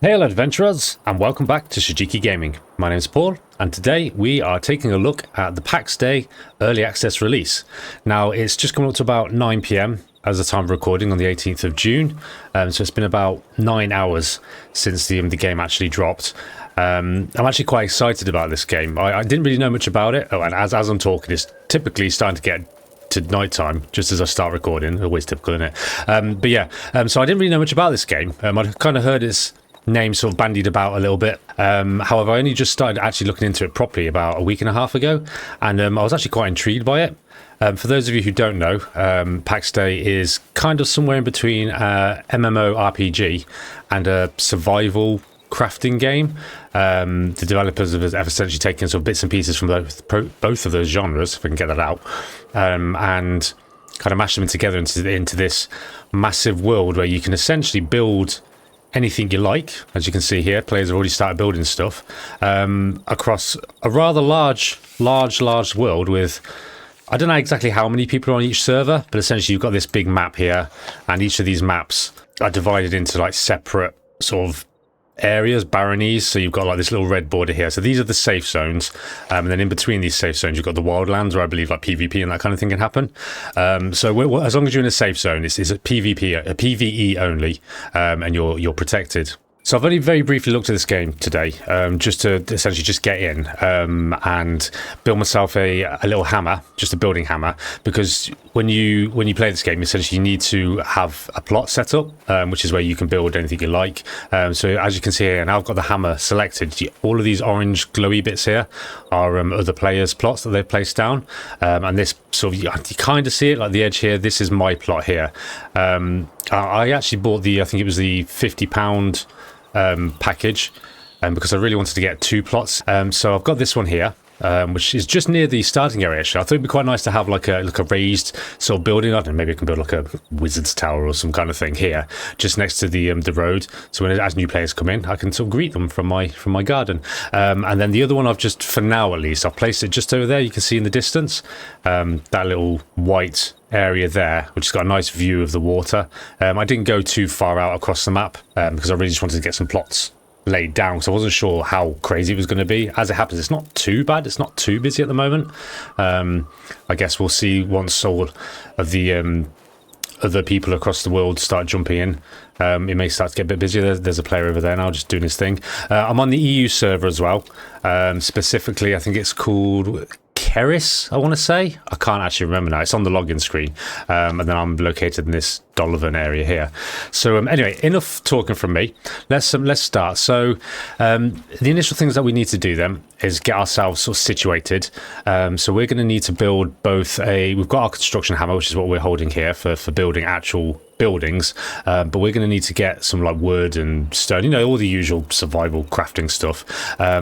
Hail adventurers, and welcome back to Shojiki Gaming. My name is Paul, and today we are taking a look at the Pax Dei Early Access release. Now, it's just coming up to about 9 PM as the time of recording on the 18th of June, so it's been about 9 hours since the game actually dropped. I'm actually quite excited about this game. I didn't really know much about it, and as I'm talking, it's typically starting to get to night time just as I start recording. Always typical, isn't it? So I didn't really know much about this game. I'd kind of heard its name sort of bandied about a little bit. However, I only just started actually looking into it properly about a week and a half ago, and I was actually quite intrigued by it. For those of you who don't know, Pax Dei is kind of somewhere in between MMORPG and a survival crafting game. The developers have essentially taken sort of bits and pieces from both of those genres, if I can get that out, and kind of mashed them together into this massive world where you can essentially build anything you like. As you can see here, players have already started building stuff across a rather large world with, I don't know exactly how many people are on each server, but essentially you've got this big map here, and each of these maps are divided into like separate sort of areas, baronies. So you've got like this little red border here. So these are the safe zones, and then in between these safe zones you've got the wildlands, where I believe like PvP and that kind of thing can happen. So as long as you're in a safe zone, it's a PvE only, and you're protected. So I've only very briefly looked at this game today, just to essentially just get in and build myself a little hammer, just a building hammer, because when you play this game, essentially you need to have a plot set up, which is where you can build anything you like. So as you can see here, now I've got the hammer selected. All of these orange glowy bits here are other players' plots that they've placed down, and this sort of, you kind of see it like the edge here. This is my plot here. I actually bought I think it was the £50 package, because I really wanted to get 2 plots. So I've got this one here, which is just near the starting area. Actually, I thought it'd be quite nice to have like a raised sort of building. I don't know, maybe I can build like a wizard's tower or some kind of thing here, just next to the road. So as new players come in, I can sort of greet them from my garden. And then the other one, I've just, for now at least, I've placed it just over there. You can see in the distance that little white area there, which has got a nice view of the water. I didn't go too far out across the map because I really just wanted to get some plots laid down, so I wasn't sure how crazy it was going to be. As it happens, it's not too bad, it's not too busy at the moment. I guess we'll see once all of the other people across the world start jumping in. It may start to get a bit busier. There's a player over there now just doing his thing. I'm on the EU server as well. Specifically, I think it's called Keris, I want to say. I can't actually remember now. It's on the login screen, and then I'm located in this Dolavan area here. So anyway, enough talking from me. Let's start. So the initial things that we need to do then is get ourselves sort of situated. So we're going to need to build we've got our construction hammer, which is what we're holding here for building actual buildings, but we're going to need to get some like wood and stone, all the usual survival crafting stuff.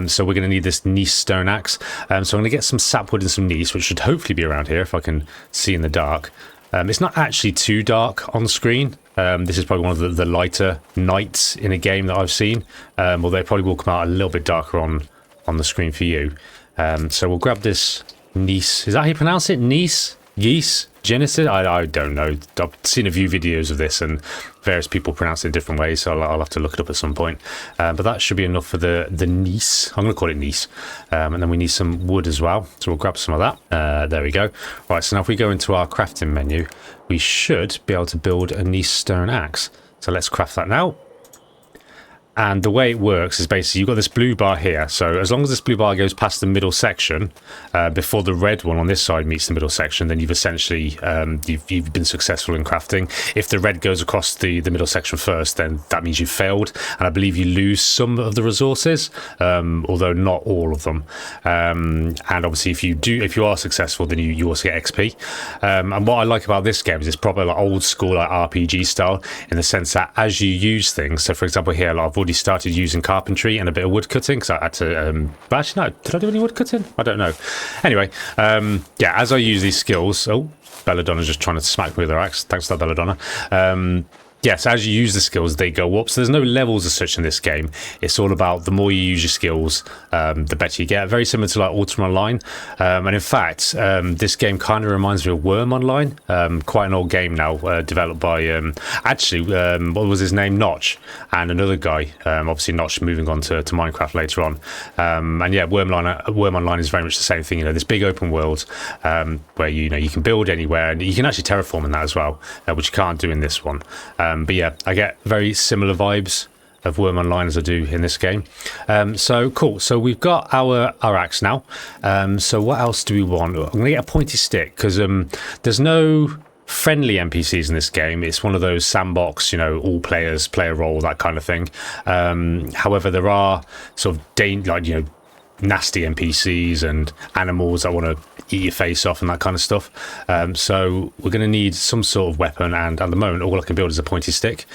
So we're going to need this gneiss stone axe. So I'm going to get some sapwood and some gneiss, which should hopefully be around here if I can see in the dark. It's not actually too dark on screen. This is probably one of the lighter nights in a game that I've seen, although it probably will come out a little bit darker on the screen for you. So we'll grab this gneiss. Is that how you pronounce it? Gneiss? Geese? Genesis? I don't know. I've seen a few videos of this and various people pronounce it in different ways, so I'll have to look it up at some point. But that should be enough for the gneiss. I'm going to call it gneiss. And then we need some wood as well, so we'll grab some of that. There we go. Right, so now if we go into our crafting menu, we should be able to build a gneiss stone axe. So let's craft that now. And the way it works is basically you've got this blue bar here. So as long as this blue bar goes past the middle section, before the red one on this side meets the middle section, then you've essentially you've been successful in crafting. If the red goes across the middle section first, then that means you've failed. And I believe you lose some of the resources, although not all of them. And obviously, if you are successful, then you also get XP. And what I like about this game is it's probably like old school like RPG style, in the sense that as you use things. So for example, here like, I've already started using carpentry and a bit of wood cutting because I had to but actually no, did I do any wood cutting? I don't know. Anyway, as I use these skills, Belladonna's just trying to smack me with her axe. Thanks for that, Belladonna. yes, as you use the skills, they go up. So there's no levels as such in this game. It's all about the more you use your skills, the better you get. Very similar to like Ultima Online. And in fact, this game kind of reminds me of Worm Online. Quite an old game now, developed by, what was his name? Notch. And another guy. Obviously Notch moving on to Minecraft later on. And yeah, Worm Online is very much the same thing. You know, this big open world where, you know, you can build anywhere. And you can actually terraform in that as well, which you can't do in this one. But yeah, I get very similar vibes of Worm Online as I do in this game. So cool. So we've got our axe now. So what else do we want? I'm going to get a pointy stick because there's no friendly NPCs in this game. It's one of those sandbox, you know, all players play a role, that kind of thing. However, there are sort of nasty NPCs and animals that want to eat your face off and that kind of stuff. So we're going to need some sort of weapon, and at the moment all I can build is a pointy stick.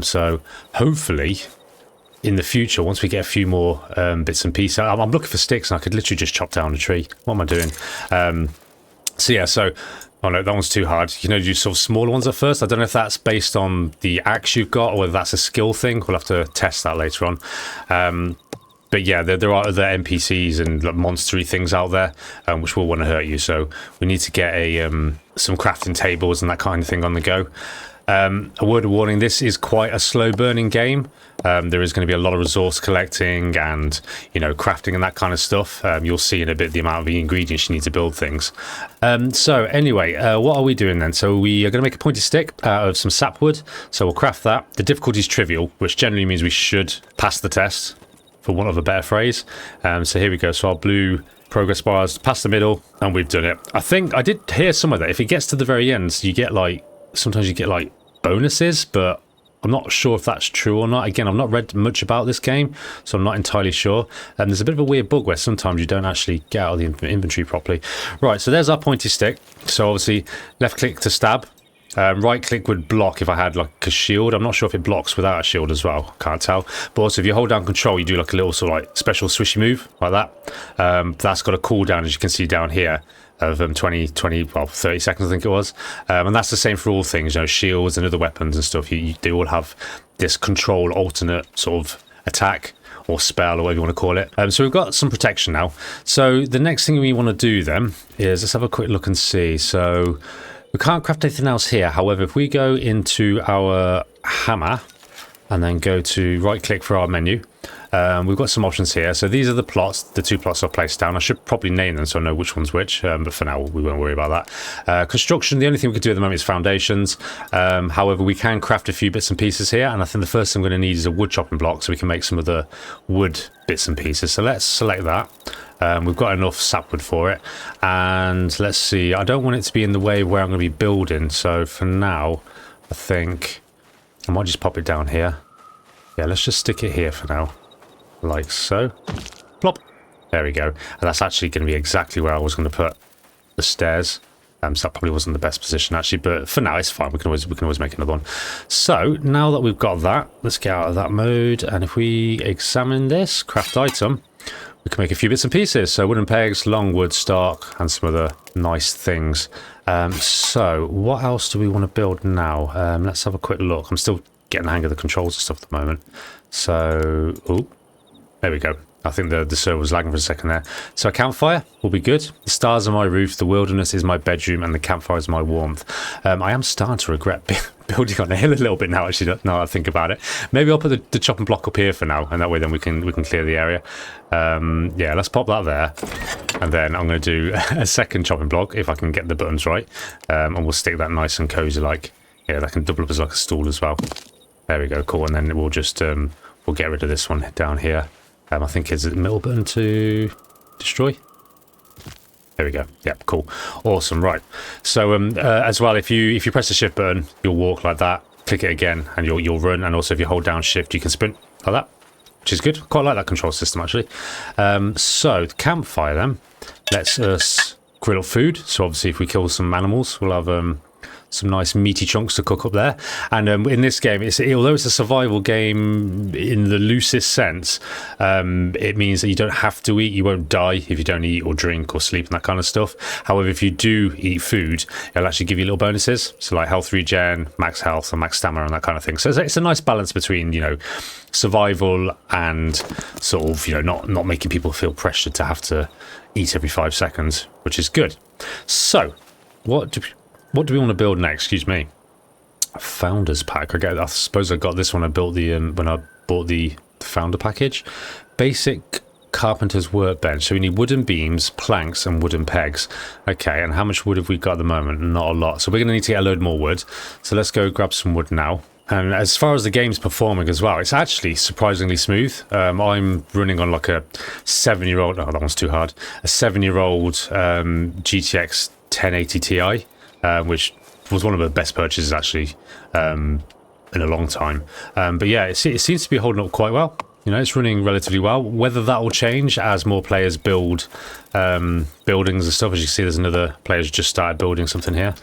So hopefully in the future, once we get a few more bits and pieces, I'm looking for sticks and I could literally just chop down a tree. What am I doing? Oh no, that one's too hard. You know, do sort of smaller ones at first. I don't know if that's based on the axe you've got or whether that's a skill thing. We'll have to test that later on. But yeah, there are other NPCs and like monstery things out there which will want to hurt you. So we need to get some crafting tables and that kind of thing on the go. A word of warning, this is quite a slow burning game. There is going to be a lot of resource collecting and, you know, crafting and that kind of stuff. You'll see in a bit the amount of ingredients you need to build things. So anyway, what are we doing then? So we are going to make a pointy stick out of some sapwood. So we'll craft that. The difficulty is trivial, which generally means we should pass the test, for want of a better phrase. So here we go. So our blue progress bars past the middle, and we've done it. I think I did hear somewhere that if it gets to the very end, you get like, sometimes you get like bonuses, but I'm not sure if that's true or not. Again, I've not read much about this game, so I'm not entirely sure. And there's a bit of a weird bug where sometimes you don't actually get out of the inventory properly. Right, so there's our pointy stick. So obviously left click to stab. Right click would block if I had like a shield. I'm not sure if it blocks without a shield as well. Can't tell. But also if you hold down control, you do like a little sort of like special swishy move like that. That's got a cooldown, as you can see down here, of 30 seconds I think it was. And that's the same for all things, you know, shields and other weapons and stuff. They all have this control alternate sort of attack or spell or whatever you want to call it. So we've got some protection now. So the next thing we want to do then is, let's have a quick look and see. So we can't craft anything else here. However, if we go into our hammer and then go to right click for our menu, we've got some options here. So these are the plots, the 2 plots I've placed down. I should probably name them so I know which one's which, but for now we won't worry about that. Construction, the only thing we can do at the moment is foundations. However, we can craft a few bits and pieces here, and I think the first thing we're going to need is a wood chopping block so we can make some of the wood bits and pieces. So let's select that. We've got enough sapwood for it, and let's see, I don't want it to be in the way where I'm going to be building, so for now I think I might just pop it down here. Yeah, let's just stick it here for now, like so. Plop. There we go. And that's actually going to be exactly where I was going to put the stairs. So that probably wasn't the best position actually, but for now it's fine. We can always make another one. So now that we've got that, let's get out of that mode, and if we examine this craft item, we can make a few bits and pieces. So wooden pegs, long wood stock, and some other nice things. So what else do we want to build now? Let's have a quick look. I'm still getting the hang of the controls and stuff at the moment. So, there we go. I think the server was lagging for a second there. So a campfire will be good. The stars are my roof, the wilderness is my bedroom, and the campfire is my warmth. I am starting to regret building on a hill a little bit now, actually, now I think about it. Maybe I'll put the chopping block up here for now, and that way then we can clear the area. Yeah, let's pop that there. And then I'm going to do a second chopping block, if I can get the buttons right. And we'll stick that nice and cozy, like, yeah, that can double up as like a stool as well. There we go, cool. And then we'll just, we'll get rid of this one down here. I think it's a middle button to destroy. There we go. Yep, cool. Awesome, right. So as well, if you press the shift button, you'll walk like that. Click it again and you'll run. And also if you hold down shift, you can sprint like that, which is good. Quite like that control system actually. So the campfire then lets us grill up food. So obviously if we kill some animals, we'll have some nice meaty chunks to cook up there. And in this game, although it's a survival game in the loosest sense, it means that you don't have to eat. You won't die if you don't eat or drink or sleep and that kind of stuff. However, if you do eat food, it'll actually give you little bonuses. So like health regen, max health and max stamina and that kind of thing. So it's a nice balance between, you know, survival and sort of, you know, not making people feel pressured to have to eat every 5 seconds, which is good. So what do we want to build next? Excuse me. A founders pack. I suppose I got this when I built when I bought the founder package. Basic carpenter's workbench. So we need wooden beams, planks and wooden pegs. Okay, and how much wood have we got at the moment? Not a lot. So we're going to need to get a load more wood. So let's go grab some wood now. And as far as the game's performing as well, it's actually surprisingly smooth. I'm running on like a 7-year-old, oh, that one's too hard, a 7-year-old GTX 1080 Ti, which was one of the best purchases actually in a long time. But yeah, it seems to be holding up quite well. You know, it's running relatively well. Whether that will change as more players build buildings and stuff. As you can see, there's another player who's just started building something here.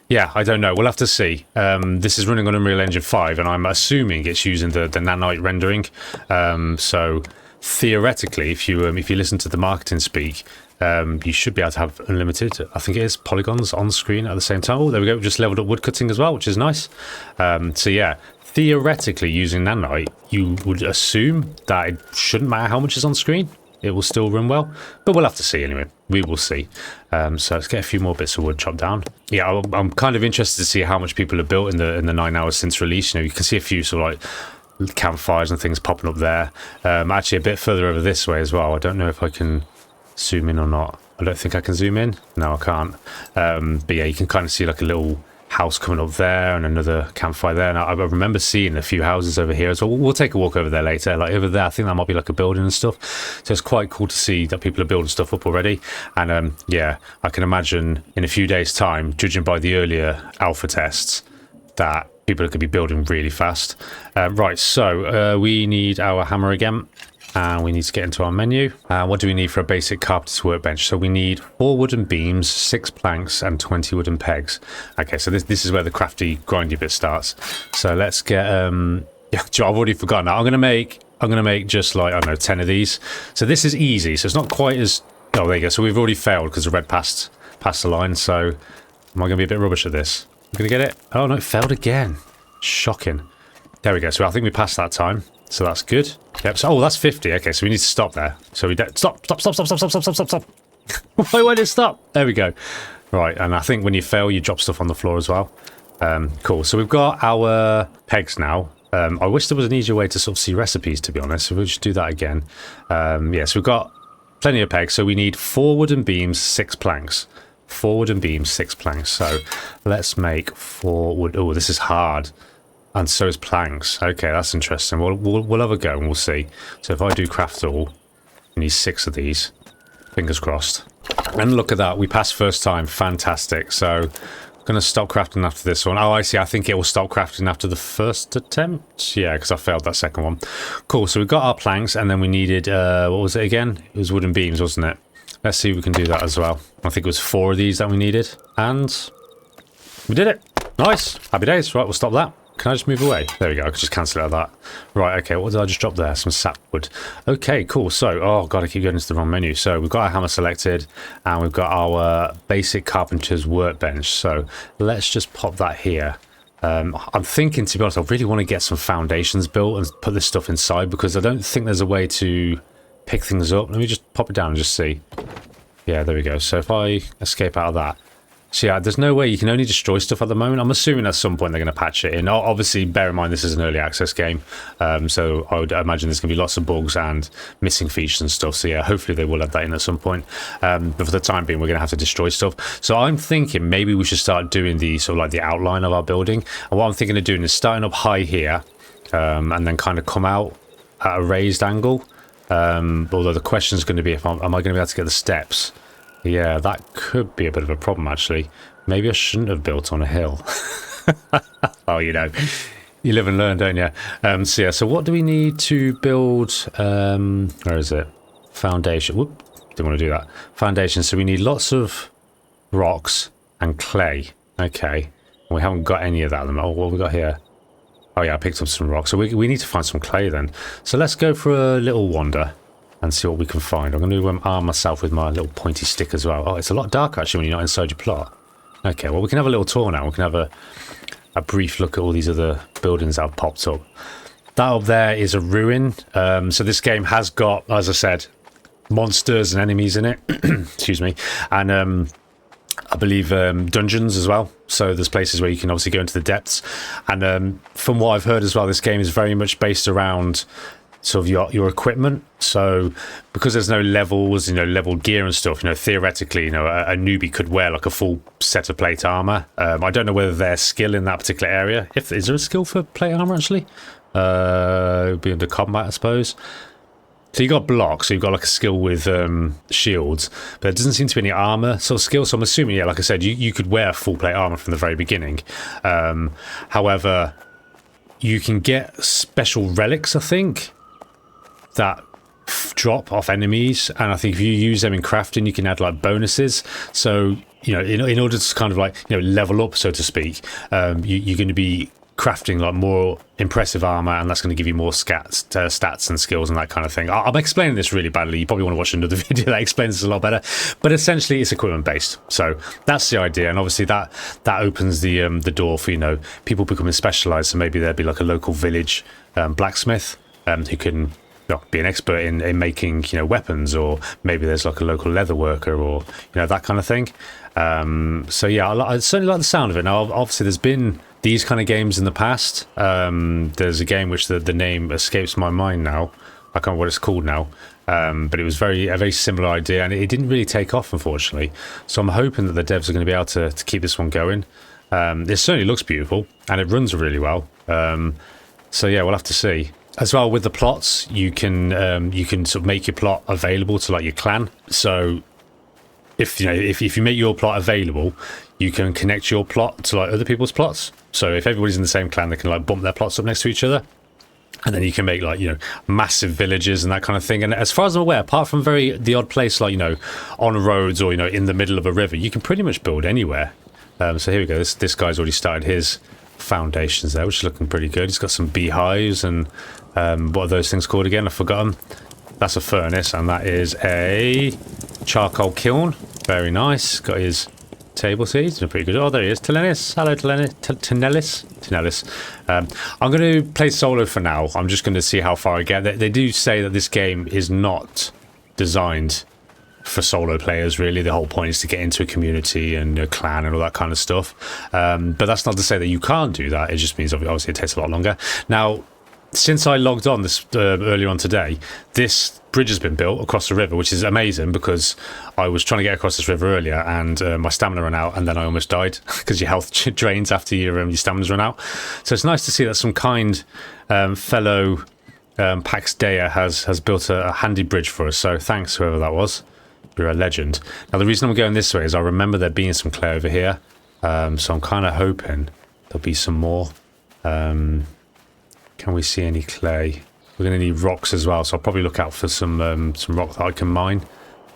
Yeah, I don't know. We'll have to see. This is running on Unreal Engine 5, and I'm assuming it's using the nanite rendering. So theoretically, if you listen to the marketing speak, you should be able to have unlimited, I think it is, polygons on screen at the same time. Oh, there we go. We just leveled up wood cutting as well, which is nice. So yeah, theoretically, using nanite, you would assume that it shouldn't matter how much is on screen. It will still run well, but we'll have to see anyway. We will see. So let's get a few more bits of wood chopped down. Yeah, I'm kind of interested to see how much people have built in the 9 hours since release. You know, you can see a few sort of like campfires and things popping up there. Actually, a bit further over this way as well. I don't know if I can zoom in or not. I don't think I can zoom in. No, I can't. But yeah, you can kind of see like a little house coming up there and another campfire there. And I remember seeing a few houses over here, so we'll take a walk over there later. Like over there, I think that might be like a building and stuff. So it's quite cool to see that people are building stuff up already. And yeah, I can imagine in a few days' time, judging by the earlier alpha tests, that people are going to be building really fast. Right, so we need our hammer again. And we need to get into our menu. What do we need for a basic carpenter's workbench? So we need 4 wooden beams, 6 planks, and 20 wooden pegs. Okay, so this is where the crafty, grindy bit starts. So let's get yeah, I've already forgotten that. I'm gonna make just like, I don't know, 10 of these. So this is easy. So it's not quite as, oh, there you go. So we've already failed because the red passed the line. So am I gonna be a bit rubbish at this? I'm gonna get it. Oh no, it failed again. Shocking. There we go. So I think we passed that time. So that's good. Yep. So, oh, that's 50. Okay, so we need to stop there. So we stop. Why won't it stop? There we go. Right, and I think when you fail, you drop stuff on the floor as well. Cool. So we've got our pegs now. I wish there was an easier way to sort of see recipes, to be honest. So we'll just do that again. Yeah, so we've got plenty of pegs. So we need 4 wooden beams, 6 planks. 4 wooden beams, 6 planks. So let's make 4 wood. Oh, this is hard. And so is planks. Okay, that's interesting. We'll have a go and we'll see. So if I do craft all, I need 6 of these. Fingers crossed. And look at that. We passed first time. Fantastic. So I'm going to stop crafting after this one. Oh, I see. I think it will stop crafting after the first attempt. Yeah, because I failed that second one. Cool. So we've got our planks and then we needed, what was it again? It was wooden beams, wasn't it? Let's see if we can do that as well. I think it was 4 of these that we needed. And we did it. Nice. Happy days. Right, we'll stop that. Can I just move away? There we go. I could just cancel out of that. Right, okay. What did I just drop there? Some sapwood. Okay, cool. So, oh god, I keep going into the wrong menu. So we've got our hammer selected and we've got our basic carpenter's workbench. So let's just pop that here. I'm thinking, to be honest, I really want to get some foundations built and put this stuff inside because I don't think there's a way to pick things up. Let me just pop it down and just see. Yeah, there we go. So if I escape out of that. So yeah, there's no way you can only destroy stuff at the moment. I'm assuming at some point they're going to patch it in. Obviously, bear in mind this is an early access game, so I would imagine there's going to be lots of bugs and missing features and stuff. So yeah, hopefully they will add that in at some point. But for the time being, we're going to have to destroy stuff. So I'm thinking maybe we should start doing the sort of like the outline of our building. And what I'm thinking of doing is starting up high here, and then kind of come out at a raised angle. Although the question is going to be, am I going to be able to get the steps? Yeah, that could be a bit of a problem, actually. Maybe I shouldn't have built on a hill. Oh, you know, you live and learn, don't you? So yeah, so what do we need to build? Where is it? Foundation. Whoop, didn't want to do that. Foundation. So we need lots of rocks and clay. Okay. We haven't got any of that at the moment. Oh, what have we got here? Oh yeah, I picked up some rocks. So we need to find some clay then. So let's go for a little wander and see what we can find. I'm going to arm myself with my little pointy stick as well. Oh, it's a lot darker actually when you're not inside your plot. Okay, well we can have a little tour now. We can have a brief look at all these other buildings that have popped up. That up there is a ruin. So this game has got, as I said, monsters and enemies in it. Excuse me. And I believe dungeons as well. So there's places where you can obviously go into the depths. And from what I've heard as well, this game is very much based around sort of your equipment. So because there's no levels, level gear and stuff, theoretically, a newbie could wear like a full set of plate armor. I don't know whether there's skill in that particular area. Is there a skill for plate armor actually? It would be under combat, I suppose. So you got blocks, so you've got like a skill with shields, but there doesn't seem to be any armor sort of skill. So I'm assuming, yeah, like I said, you could wear full plate armor from the very beginning. However, you can get special relics, I think, that drop off enemies, and I think if you use them in crafting, you can add like bonuses. So in order to kind of like level up, so to speak, you're going to be crafting like more impressive armor, and that's going to give you more stats and skills and that kind of thing. I'm explaining this really badly. You probably want to watch another video that explains this a lot better, but essentially it's equipment based. So that's the idea, and obviously that opens the door for people becoming specialized. So maybe there'd be like a local village blacksmith who can be an expert in making weapons, or maybe there's like a local leather worker, or that kind of thing. So yeah, I certainly like the sound of it. Now obviously there's been these kind of games in the past. There's a game which the name escapes my mind now. I can't remember what it's called now, but it was a very similar idea, and it didn't really take off, unfortunately. So I'm hoping that the devs are going to be able to keep this one going. It certainly looks beautiful, and it runs really well. So yeah, we'll have to see. As well, with the plots, you can sort of make your plot available to like your clan. So if you make your plot available, you can connect your plot to like other people's plots. So if everybody's in the same clan, they can like bump their plots up next to each other, and then you can make like massive villages and that kind of thing. And as far as I'm aware, apart from the odd place like on roads or in the middle of a river, you can pretty much build anywhere. So here we go. This guy's already started his foundations there, which is looking pretty good. He's got some beehives and what are those things called again? I've forgotten. That's a furnace, and that is a charcoal kiln. Very nice. Got his table seeds. Doing pretty good. Oh, there he is. Telenis. Hello, Telenis. I'm going to play solo for now. I'm just going to see how far I get. They do say that this game is not designed for solo players, really. The whole point is to get into a community and a clan and all that kind of stuff. But that's not to say that you can't do that. It just means obviously it takes a lot longer. Now, since I logged on this earlier on today, this bridge has been built across the river, which is amazing because I was trying to get across this river earlier, and my stamina ran out, and then I almost died because your health drains after your stamina's run out. So it's nice to see that some kind fellow Pax Dei has built a handy bridge for us. So thanks, whoever that was. You're a legend. Now the reason I'm going this way is I remember there being some clay over here, so I'm kind of hoping there'll be some more. Can we see any clay? We're going to need rocks as well, so I'll probably look out for some rock that I can mine.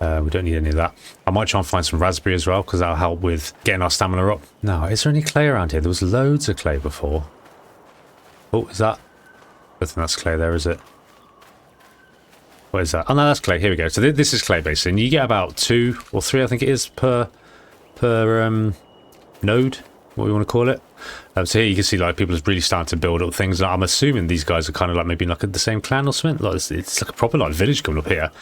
We don't need any of that. I might try and find some raspberry as well, because that'll help with getting our stamina up. No, is there any clay around here? There was loads of clay before. Oh, is that? I don't think that's clay there, is it? What is that? Oh no, that's clay. Here we go. So this is clay basically, and you get about 2 or 3, I think it is, per node, what we want to call it. So here you can see like people are really starting to build up things. I'm assuming these guys are kind of like maybe like the same clan or something. Like it's like a proper like village coming up here.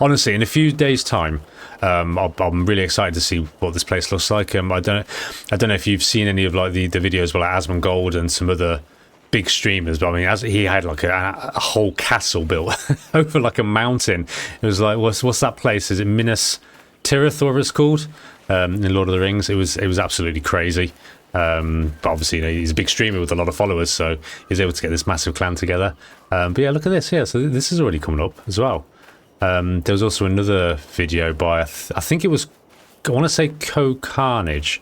Honestly, in a few days' time, I'm really excited to see what this place looks like. I don't know if you've seen any of like the videos by like Asmongold and some other big streamers, but I mean, as he had like a whole castle built over like a mountain. It was like what's that place? Is it Minas Tirith, or whatever it's called, in Lord of the Rings? It was absolutely crazy. But obviously, he's a big streamer with a lot of followers, so he's able to get this massive clan together. But yeah, look at this here. So this is already coming up as well. There was also another video by I think it was, I want to say Co-Carnage.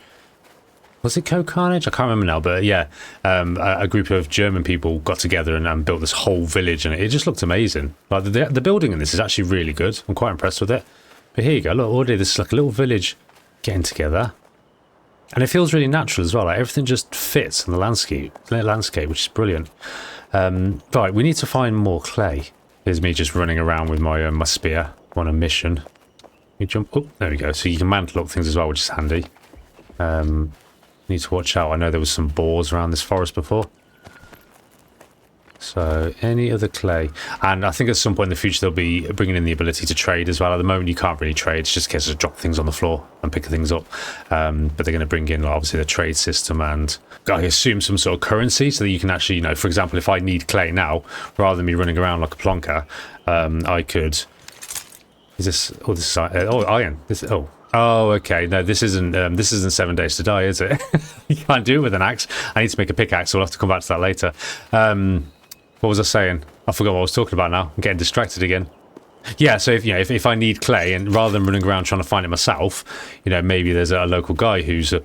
Was it Co-Carnage? I can't remember now, but yeah, a group of German people got together and built this whole village, and it just looked amazing. Like the building in this is actually really good. I'm quite impressed with it. But here you go. Look, already this is like a little village getting together. And it feels really natural as well. Like everything just fits in the landscape, which is brilliant. Right, we need to find more clay. Here's me just running around with my my spear on a mission. You jump. Oh, there we go. So you can mantle up things as well, which is handy. Need to watch out. I know there was some boars around this forest before. So any other clay, and I think at some point in the future they'll be bringing in the ability to trade as well. At the moment you can't really trade, it's just a case of drop things on the floor and pick things up, but they're going to bring in like, obviously the trade system and I assume some sort of currency so that you can actually, you know, for example, if I need clay now, rather than me running around like a plonker, I could, is this, oh this is iron, this, oh okay, no this isn't 7 days to die, is it? You can't do it with an axe. I need to make a pickaxe, so we'll have to come back to that later. What was I saying? I forgot what I was talking about now. I'm getting distracted again. Yeah, so if you know, if I need clay, and rather than running around trying to find it myself, you know, maybe there's a local guy who's a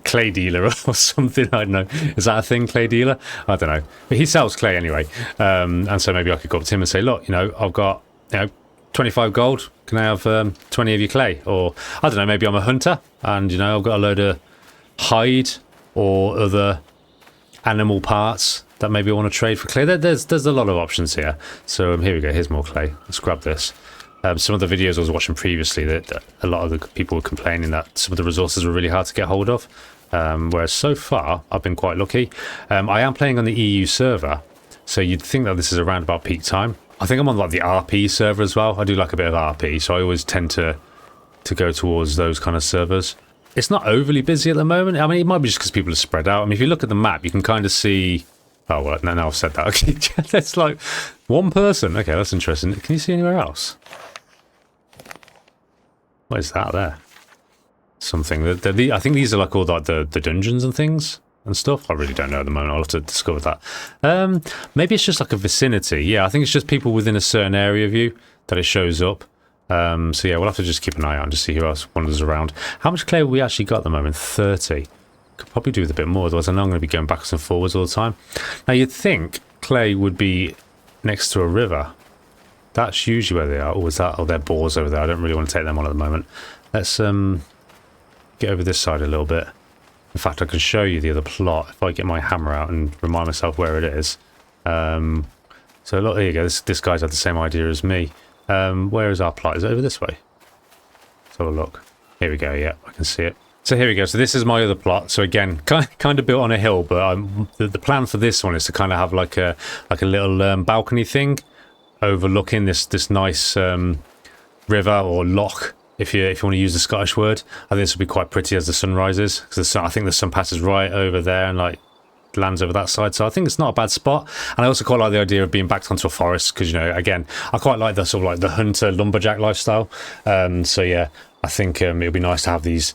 clay dealer or something. I don't know. Is that a thing, clay dealer? I don't know. But he sells clay anyway. And so maybe I could go up to him and say, look, you know, I've got, you know, 25 gold. Can I have 20 of your clay? Or I don't know, maybe I'm a hunter and, you know, I've got a load of hide or other animal parts that maybe I want to trade for clay. There's a lot of options here. So here we go. Here's more clay. Let's grab this. Some of the videos I was watching previously, that a lot of the people were complaining that some of the resources were really hard to get hold of. Whereas so far, I've been quite lucky. I am playing on the EU server, so you'd think that this is around about peak time. I think I'm on like the RP server as well. I do like a bit of RP, so I always tend to go towards those kind of servers. It's not overly busy at the moment. I mean, it might be just because people are spread out. I mean, if you look at the map, you can kind of see... Oh, well, now I've said that. Okay, that's like one person. Okay, that's interesting. Can you see anywhere else? What is that there? Something. I think these are like all like the dungeons and things and stuff. I really don't know at the moment. I'll have to discover that. Maybe it's just like a vicinity. Yeah, I think it's just people within a certain area of you that it shows up. So yeah, we'll have to just keep an eye out and just see who else wanders around. How much clay have we actually got at the moment? 30. Could probably do with a bit more, otherwise I know I'm going to be going backwards and forwards all the time. Now you'd think clay would be next to a river. That's usually where they are. Oh, is that? Oh, they're boars over there. I don't really want to take them on at the moment. Let's get over this side a little bit. In fact, I can show you the other plot if I get my hammer out and remind myself where it is. So look, there you go. This guy's had the same idea as me. Where is our plot? Is it over this way? Let's have a look. Here we go. Yeah, I can see it. So here we go. So this is my other plot. So again, kind of built on a hill, but the plan for this one is to kind of have like a little balcony thing overlooking this nice river or loch, if you want to use the Scottish word. I think this will be quite pretty as the sun rises, because I think the sun passes right over there and like lands over that side. So I think it's not a bad spot. And I also quite like the idea of being backed onto a forest, because, you know, again, I quite like the sort of like the hunter lumberjack lifestyle. So yeah, I think it'll be nice to have this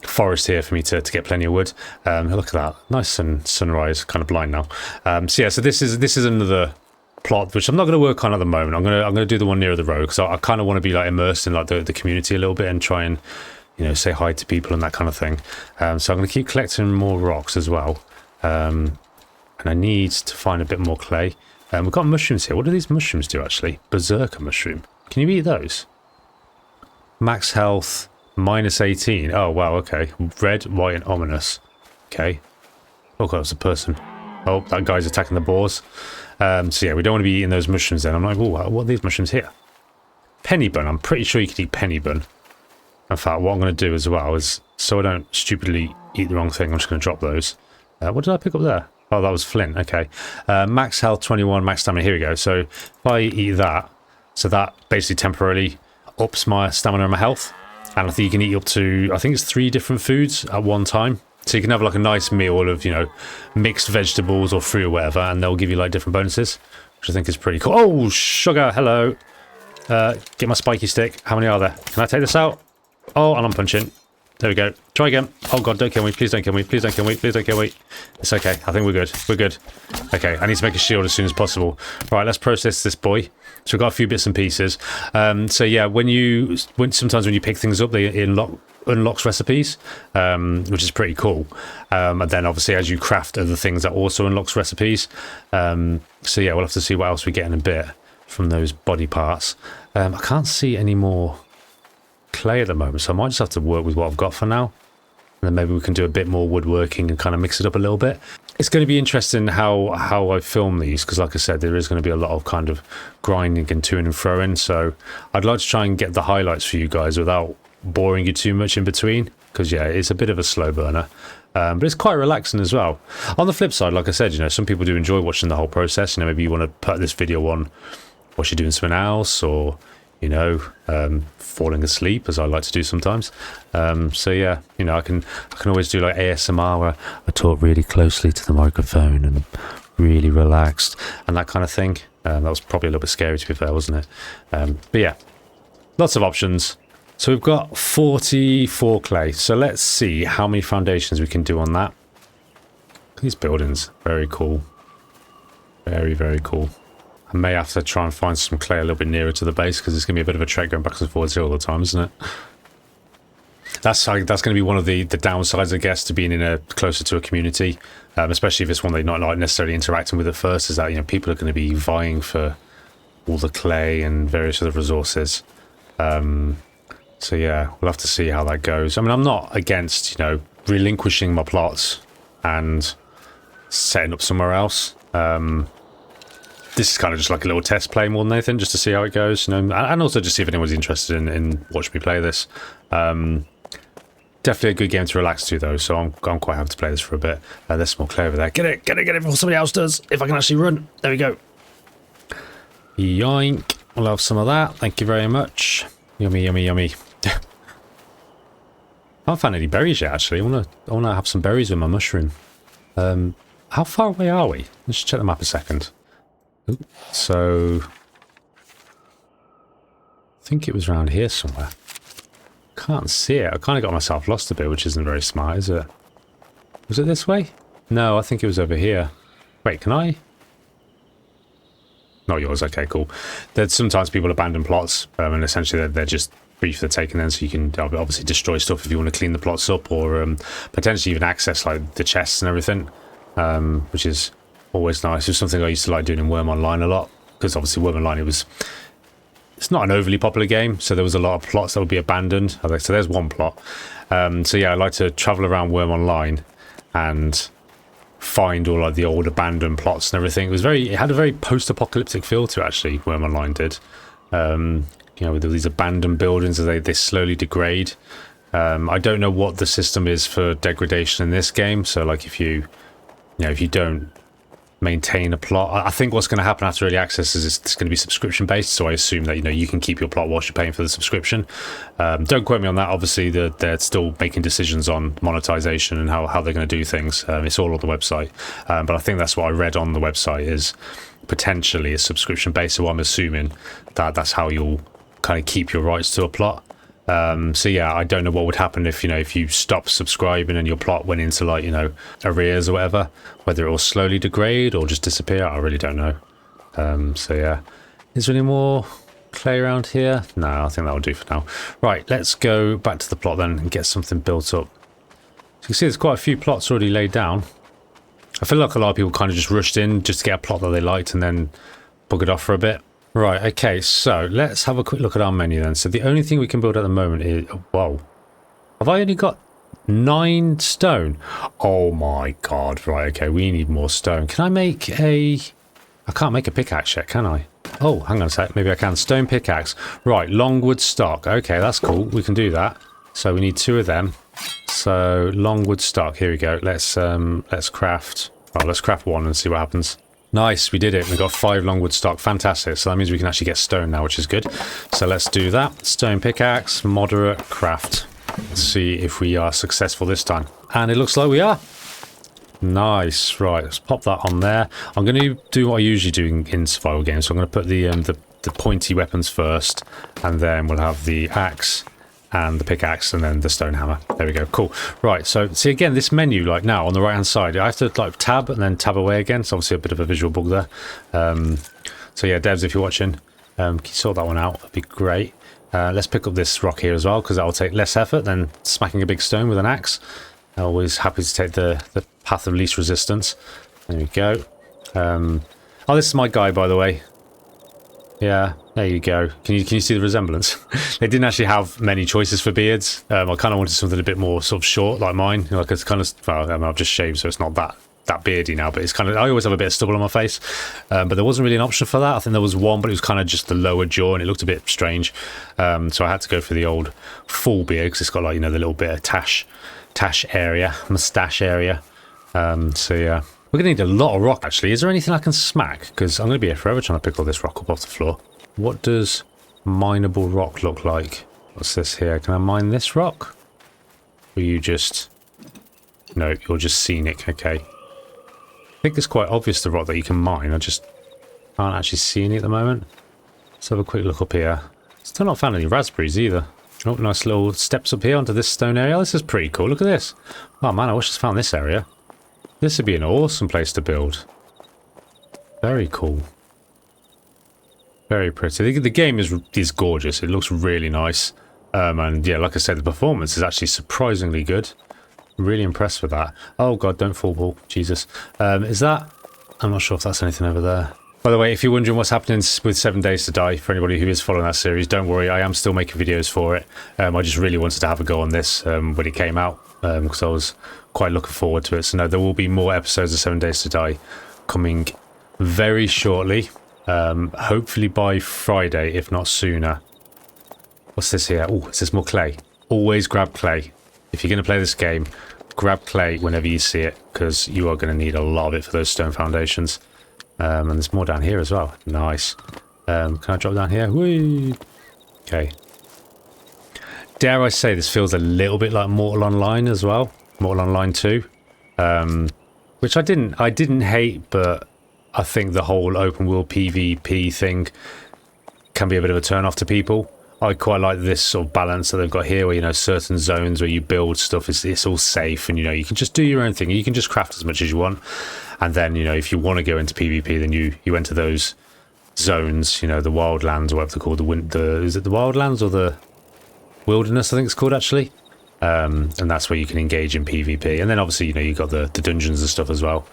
forest here for me to get plenty of wood. Look at that, nice sunrise. Kind of blind now. So yeah, so this is another plot which I'm not going to work on at the moment. I'm gonna do the one near the road, because I kind of want to be like immersed in like the community a little bit and try and, you know, say hi to people and that kind of thing. So I'm going to keep collecting more rocks as well. And I need to find a bit more clay. We've got mushrooms here. What do these mushrooms do actually? Berserker mushroom. Can you eat those? Max health -18. Oh wow, okay. Red, white, and ominous. Okay. Oh god, it's a person. Oh, that guy's attacking the boars. So yeah, we don't want to be eating those mushrooms then. I'm like, oh, what are these mushrooms here? Penny bun. I'm pretty sure you could eat penny bun. In fact, what I'm going to do as well is, so I don't stupidly eat the wrong thing, I'm just going to drop those. What did I pick up there? Oh, that was flint. Okay. Max health 21, max stamina. Here we go. So if I eat that, so that basically temporarily ups my stamina and my health. And I think you can eat up to, I think it's 3 different foods at one time. So you can have like a nice meal of, you know, mixed vegetables or fruit or whatever, and they'll give you like different bonuses, which I think is pretty cool. Oh, sugar, hello. Get my spiky stick. How many are there? Can I take this out? Oh, and I'm punching. There we go. Try again. Oh god, don't kill me. Please don't kill me. Please don't kill me. Please don't kill me. It's okay. I think we're good. We're good. Okay, I need to make a shield as soon as possible. Right, let's process this boy. So we've got a few bits and pieces. So yeah, sometimes when you pick things up, they unlocks recipes, which is pretty cool. And then obviously as you craft other things, that also unlocks recipes. So yeah, we'll have to see what else we get in a bit from those body parts. I can't see any more clay at the moment, so I might just have to work with what I've got for now. then maybe we can do a bit more woodworking and kind of mix it up a little bit. It's going to be interesting how I film these, because like I said, there is going to be a lot of kind of grinding and to and fro-ing, so I'd like to try and get the highlights for you guys without boring you too much in between, because yeah, it's a bit of a slow burner, but it's quite relaxing as well. On the flip side, like I said, you know, some people do enjoy watching the whole process. You know, maybe you want to put this video on while you're doing something else, or you know, falling asleep, as I like to do sometimes. So yeah, you know, I can always do like ASMR where I talk really closely to the microphone and really relaxed and that kind of thing. That was probably a little bit scary, to be fair, wasn't it? But yeah, lots of options. So we've got 44 clay. So let's see how many foundations we can do on that. These buildings, very cool. Very, very cool. I may have to try and find some clay a little bit nearer to the base, because it's going to be a bit of a trek going backwards and forwards here all the time, isn't it? That's going to be one of the downsides, I guess, to being in closer to a community, especially if it's one they're not like necessarily interacting with at first, is that, you know, people are going to be vying for all the clay and various other resources. So yeah, we'll have to see how that goes. I mean, I'm not against, you know, relinquishing my plots and setting up somewhere else. This is kind of just like a little test play more than anything, just to see how it goes, you know, and also just see if anyone's interested in watching me play this. Definitely a good game to relax to, though, so I'm quite happy to play this for a bit. There's some more clay over there. Get it before somebody else does, if I can actually run. There we go. Yoink. We'll have some of that. Thank you very much. Yummy, yummy, yummy. I haven't found any berries yet, actually. I wanna have some berries with my mushroom. How far away are we? Let's check the map a second. Ooh, so I think it was around here somewhere. Can't see it. I kind of got myself lost a bit, which isn't very smart, is it? Was it this way? No, I think it was over here. Wait, can I? Not yours. Okay, cool. There's sometimes people abandon plots, and essentially they're just free for the taking then, so you can obviously destroy stuff if you want to clean the plots up, or potentially even access like the chests and everything, which is always nice. It's something I used to like doing in Worm Online a lot, because obviously Worm Online, it's not an overly popular game, so there was a lot of plots that would be abandoned. Okay, so there's one plot. So yeah, I like to travel around Worm Online and find all like the old abandoned plots and everything. It had a very post-apocalyptic feel to it, actually, Worm Online did. You know, with all these abandoned buildings as they slowly degrade. I don't know what the system is for degradation in this game, so like if you don't maintain a plot, I think what's going to happen after early access is it's going to be subscription based, so I assume that, you know, you can keep your plot whilst you're paying for the subscription. Don't quote me on that. Obviously they're still making decisions on monetization and how they're going to do things. It's all on the website, but I think that's what I read on the website, is potentially a subscription based, so I'm assuming that that's how you'll kind of keep your rights to a plot. So yeah, I don't know what would happen if, you know, if you stop subscribing and your plot went into, like, you know, arrears or whatever, whether it will slowly degrade or just disappear. I really don't know. So yeah, is there any more clay around here? No, I think that'll do for now. Right, let's go back to the plot then and get something built up. So you can see there's quite a few plots already laid down. I feel like a lot of people kind of just rushed in just to get a plot that they liked and then buggered off for a bit. Right, okay, so let's have a quick look at our menu then. So the only thing we can build at the moment is... Whoa. Have I only got 9 stone? Oh my god, right, okay, we need more stone. Can I make a... I can't make a pickaxe yet, can I? Oh, hang on a sec, maybe I can. Stone pickaxe. Right, longwood stock. Okay, that's cool, we can do that. So we need 2 of them. So longwood stock, here we go. Let's craft... Well, let's craft 1 and see what happens. Nice, we did it. We got 5 longwood stock. Fantastic. So that means we can actually get stone now, which is good. So let's do that. Stone pickaxe, moderate, craft. Let's see if we are successful this time. And it looks like we are. Nice. Right, let's pop that on there. I'm going to do what I usually do in survival games. So I'm going to put the pointy weapons first, and then we'll have the axe and the pickaxe, and then the stone hammer. There we go. Cool. Right, so see again, this menu, like now on the right hand side, I have to like tab and then tab away again. It's obviously a bit of a visual bug there. So yeah, devs, if you're watching, can you sort that one out? That'd be great. Let's pick up this rock here as well, because that'll take less effort than smacking a big stone with an axe. Always happy to take the path of least resistance. There we go. Oh, this is my guy, by the way. Yeah, there you go. Can you see the resemblance? They didn't actually have many choices for beards. I kind of wanted something a bit more sort of short, like mine. You know, like it's kind of, well, I mean, I've just shaved, so it's not that beardy now, but it's kind of, I always have a bit of stubble on my face, but there wasn't really an option for that. I think there was one, but it was kind of just the lower jaw, and it looked a bit strange. So I had to go for the old full beard, because it's got, like, you know, the little bit of tash area, moustache area. So yeah. We're going to need a lot of rock, actually. Is there anything I can smack? Because I'm going to be here forever trying to pick all this rock up off the floor. What does mineable rock look like? What's this here? Can I mine this rock? Or you just... No, you're just scenic. Okay. I think it's quite obvious the rock that you can mine. I just can't actually see any at the moment. Let's have a quick look up here. Still not found any raspberries either. Oh, nice little steps up here onto this stone area. This is pretty cool. Look at this. Oh man, I wish I found this area. This would be an awesome place to build. Very cool. Very pretty. The game is gorgeous. It looks really nice. And yeah, like I said, the performance is actually surprisingly good. Really impressed with that. Oh god, don't fall, Paul. Jesus. Is that... I'm not sure if that's anything over there. By the way, if you're wondering what's happening with 7 Days to Die, for anybody who is following that series, don't worry, I am still making videos for it. I just really wanted to have a go on this when it came out, because I was quite looking forward to it. So no, there will be more episodes of 7 Days to Die coming very shortly. Hopefully by Friday, if not sooner. What's this here? Oh, is this more clay? Always grab clay. If you're going to play this game, grab clay whenever you see it, because you are going to need a lot of it for those stone foundations. And there's more down here as well. Nice. Can I drop down here? Whee! Okay. Dare I say this feels a little bit like Mortal Online as well. Mortal Online 2. Which I didn't hate, but I think the whole open world PvP thing can be a bit of a turn off to people. I quite like this sort of balance that they've got here, where, you know, certain zones where you build stuff, it's all safe, and, you know, you can just do your own thing. You can just craft as much as you want. And then, you know, if you want to go into PvP, then you enter those zones, you know, the wildlands, or whatever they're called, is it the wildlands or the wilderness, I think it's called, actually. And that's where you can engage in PvP. And then obviously, you know, you've got the dungeons and stuff as well.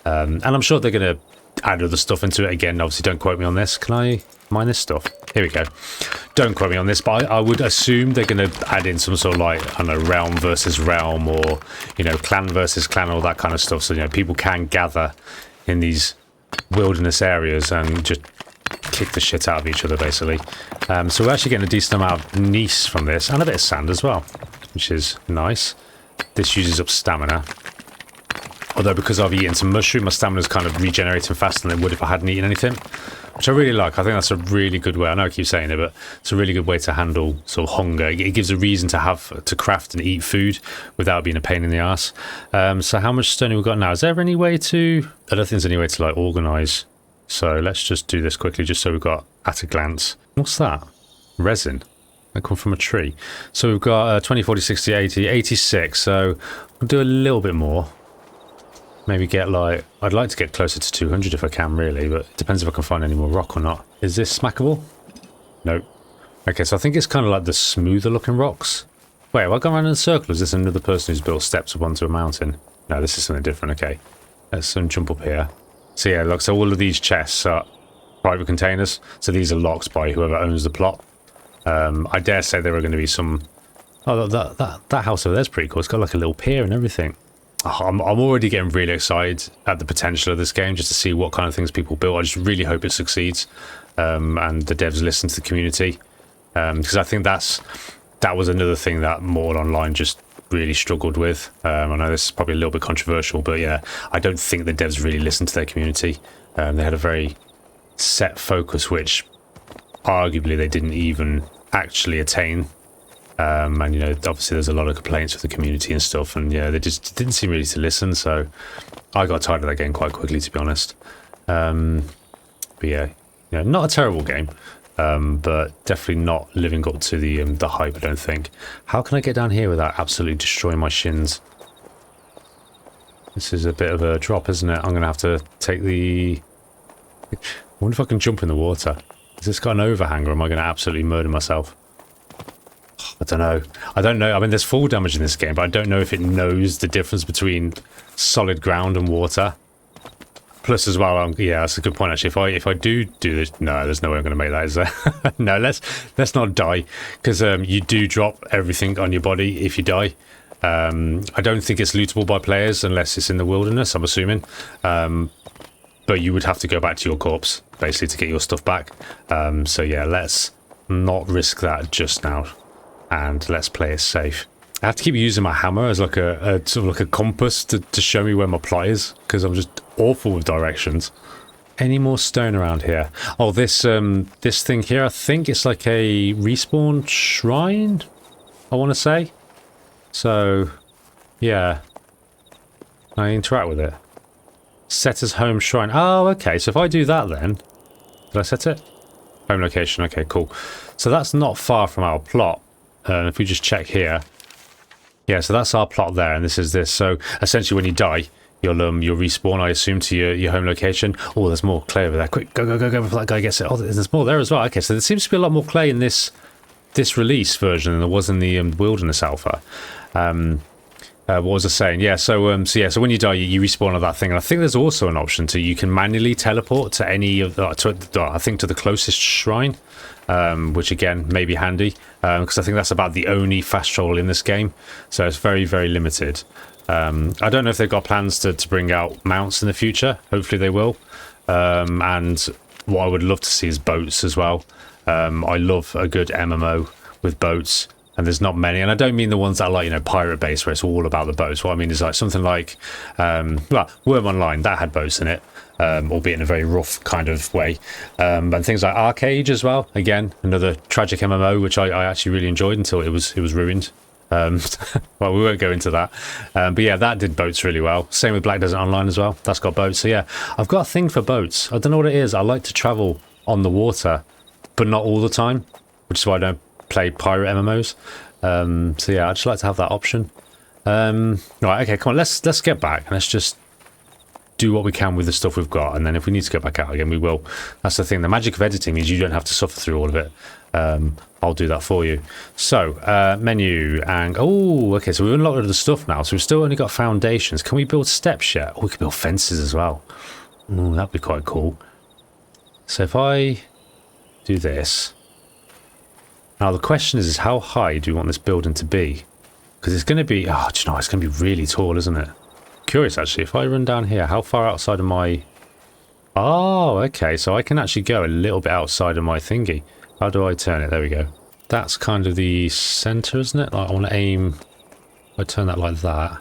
And I'm sure they're going to add other stuff into it. Again, obviously, don't quote me on this. Can I mine this stuff? Here we go. Don't quote me on this, but I would assume they're going to add in some sort of, like, I don't know, realm versus realm, or, you know, clan versus clan, all that kind of stuff. So, you know, people can gather in these wilderness areas and just kick the shit out of each other, basically. So we're actually getting a decent amount of gneiss from this, and a bit of sand as well, which is nice. This uses up stamina. Although, because I've eaten some mushroom, my stamina's kind of regenerating faster than it would if I hadn't eaten anything, which I really like. I think that's a really good way. I know I keep saying it, but it's a really good way to handle sort of hunger. It gives a reason to craft and eat food without being a pain in the ass. So how much stone have we got now? Is there any way to... I don't think there's any way to, like, organise. So let's just do this quickly, just so we've got at a glance. What's that? Resin. That come from a tree. So we've got 20, 40, 60, 80, 86. So we'll do a little bit more. Maybe get, like... I'd like to get closer to 200 if I can, really, but it depends if I can find any more rock or not. Is this smackable? Nope. Okay, so I think it's kind of like the smoother looking rocks. Wait, have I gone around in a circle? Is this another person who's built steps up onto a mountain? No, this is something different. Okay. Let's jump up here. So yeah, look, so all of these chests are private containers. So these are locked by whoever owns the plot. I dare say there are going to be some... Oh, that house over there's pretty cool. It's got like a little pier and everything. Oh, I'm already getting really excited at the potential of this game, just to see what kind of things people build. I just really hope it succeeds, and the devs listen to the community, because I think that was another thing that Mortal Online just really struggled with. I know this is probably a little bit controversial, but yeah, I don't think the devs really listened to their community. They had a very set focus, which arguably they didn't even actually attain. And, you know, obviously there's a lot of complaints with the community and stuff, and yeah, they just didn't seem really to listen, so I got tired of that game quite quickly, to be honest. But yeah, you know, not a terrible game, but definitely not living up to the hype, I don't think. How can I get down here without absolutely destroying my shins? This is a bit of a drop, isn't it? I'm going to have to take the... I wonder if I can jump in the water. Has this got an overhang, or am I going to absolutely murder myself? I don't know. I don't know. I mean, there's fall damage in this game, but I don't know if it knows the difference between solid ground and water. Plus as well, yeah, that's a good point actually. If I do this, no, there's no way I'm going to make that, is there? No, let's not die, because you do drop everything on your body if you die. I don't think it's lootable by players unless it's in the wilderness, I'm assuming. But you would have to go back to your corpse basically to get your stuff back. So yeah, let's not risk that just now, and let's play it safe. I have to keep using my hammer as like a sort of like a compass to show me where my plot is, because I'm just awful with directions. Any more stone around here? Oh, this thing here, I think it's like a respawn shrine, I want to say. So yeah, I interact with it. Set as home shrine. Oh, okay, so if I do that, then did I set it? Home location. Okay, cool. So that's not far from our plot. If we just check here, yeah, so that's our plot there, and this is this. So essentially, when you die, you'll respawn, I assume, to your home location. Oh, there's more clay over there. Quick, go before that guy gets it. Oh, there's more there as well. Okay, so there seems to be a lot more clay in this release version than there was in the wilderness alpha. What was I saying? Yeah, so when you die, you respawn on that thing, and I think there's also an option you can manually teleport to any of I think to the closest shrine, which again may be handy, because I think that's about the only fast travel in this game, so it's very, very limited. I don't know if they've got plans to bring out mounts in the future. Hopefully they will. And what I would love to see is boats as well. I love a good MMO with boats, and there's not many, and I don't mean the ones that are like, you know, pirate based where it's all about the boats. What I mean is like something like well, Worm Online, that had boats in it, albeit in a very rough kind of way, and things like Arcade as well, again another tragic MMO which I actually really enjoyed until it was ruined. Well, we won't go into that, but yeah, that did boats really well. Same with Black Desert Online as well, that's got boats. So yeah, I've got a thing for boats. I don't know what it is. I like to travel on the water, but not all the time, which is why I don't play pirate MMOs. So yeah, I'd just like to have that option. Right, okay, come on, let's get back. Let's just do what we can with the stuff we've got, and then if we need to go back out again, we will. That's the thing. The magic of editing is you don't have to suffer through all of it. I'll do that for you. So menu, and oh, okay, so we've unlocked the stuff now, so we've still only got foundations. Can we build steps yet? Oh, we can build fences as well. Ooh, that'd be quite cool. So if I do this now, the question is how high do we want this building to be? Because it's going to be, oh, do you know, it's going to be really tall, isn't it? Curious actually, if I run down here, how far outside of my, oh, okay, so I can actually go a little bit outside of my thingy. How do I turn it? There we go. That's kind of the center, isn't it? Like, I want to aim, I turn that like that.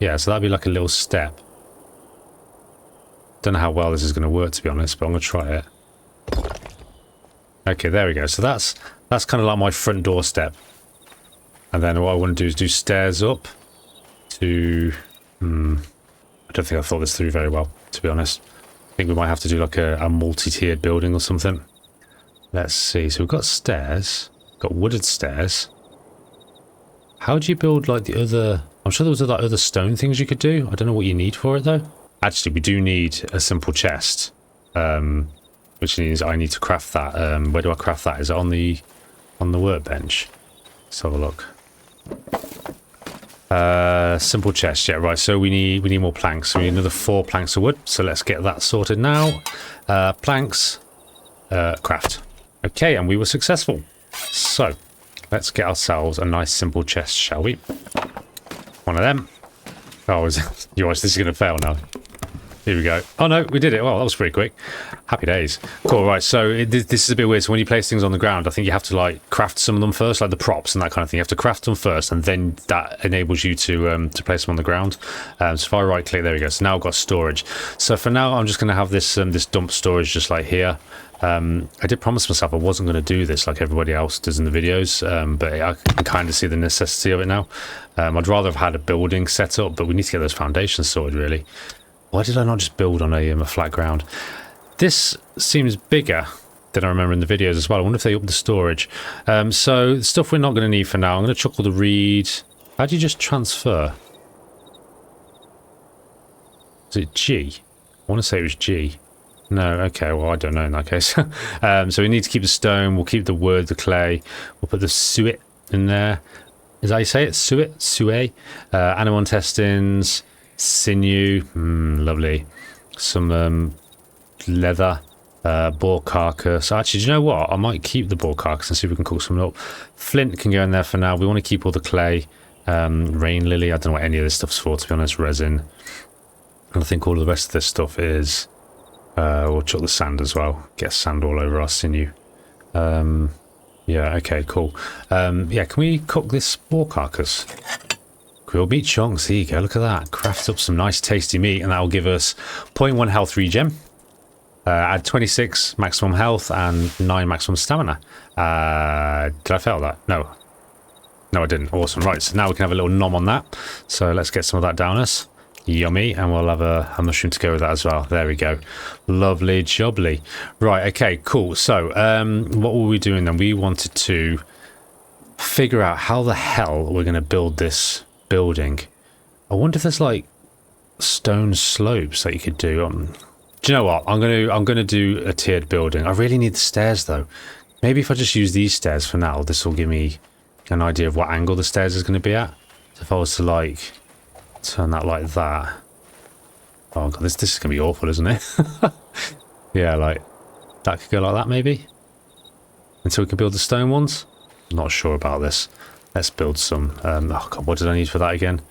Yeah, so that'd be like a little step. Don't know how well this is going to work, to be honest, but I'm going to try it. Okay, there we go. So that's kind of like my front door step. And then what I want to do is do stairs up to... I don't think I thought this through very well, to be honest. I think we might have to do like a multi-tiered building or something. Let's see. So we've got stairs. Got wooded stairs. How do you build like the other... I'm sure there was like other stone things you could do. I don't know what you need for it though. Actually, we do need a simple chest. Which means I need to craft that. Where do I craft that? Is it on the workbench? Let's have a look. Simple chest, yeah, right. So we need more planks. So we need another 4 planks of wood. So let's get that sorted now. Planks, craft. Okay, and we were successful. So let's get ourselves a nice simple chest, shall we? One of them. Oh, this is going to fail now. Here we go. Oh no, we did it. Well, that was pretty quick. Happy days. Cool, right, so this is a bit weird. So when you place things on the ground, I think you have to like craft some of them first, like the props and that kind of thing. You have to craft them first, and then that enables you to place them on the ground. So if I right click, there we go. So now I've got storage. So for now, I'm just going to have this this dump storage just like here. I did promise myself I wasn't going to do this like everybody else does in the videos, but I can kind of see the necessity of it now. I'd rather have had a building set up, but we need to get those foundations sorted, really. Why did I not just build on a flat ground? This seems bigger than I remember in the videos as well. I wonder if they upped the storage. So the stuff we're not going to need for now. I'm going to chuck all the reed. How do you just transfer? Is it G? I want to say it was G. No, okay, well, I don't know in that case. So we need to keep the stone. We'll keep the wood, the clay. We'll put the suet in there. Is that how you say it? Suet? Animal intestines. Sinew, lovely. some leather, boar carcass. Actually, do you know what? I might keep the boar carcass and see if we can cook something up. Flint can go in there for now. We want to keep all the clay. Rain lily, I don't know what any of this stuff's for, to be honest. Resin. And I think all of the rest of this stuff is... we'll chuck the sand as well. Get sand all over our sinew. Yeah, okay, cool. Yeah, can we cook this boar carcass? Grilled meat chunks, there you go, look at that. Craft up some nice tasty meat, and that will give us 0.1 health regen. Add 26 maximum health and 9 maximum stamina. Did I fail that? No. No, I didn't. Awesome. Right, so now we can have a little nom on that. So let's get some of that down us. Yummy. And we'll have a mushroom to go with that as well. There we go. Lovely jubbly. Right, okay, cool. So, what were we doing then? We wanted to figure out how the hell we're going to build this building. I wonder if there's like stone slopes that you could do. Do you know what? I'm gonna do a tiered building. I really need the stairs though. Maybe if I just use these stairs for now, this will give me an idea of what angle the stairs is going to be at. So if I was to like turn that like that. Oh god, this is going to be awful, isn't it? Yeah, like that could go like that maybe. Until we can build the stone ones. I'm not sure about this. Let's build some. Oh god, what did I need for that again?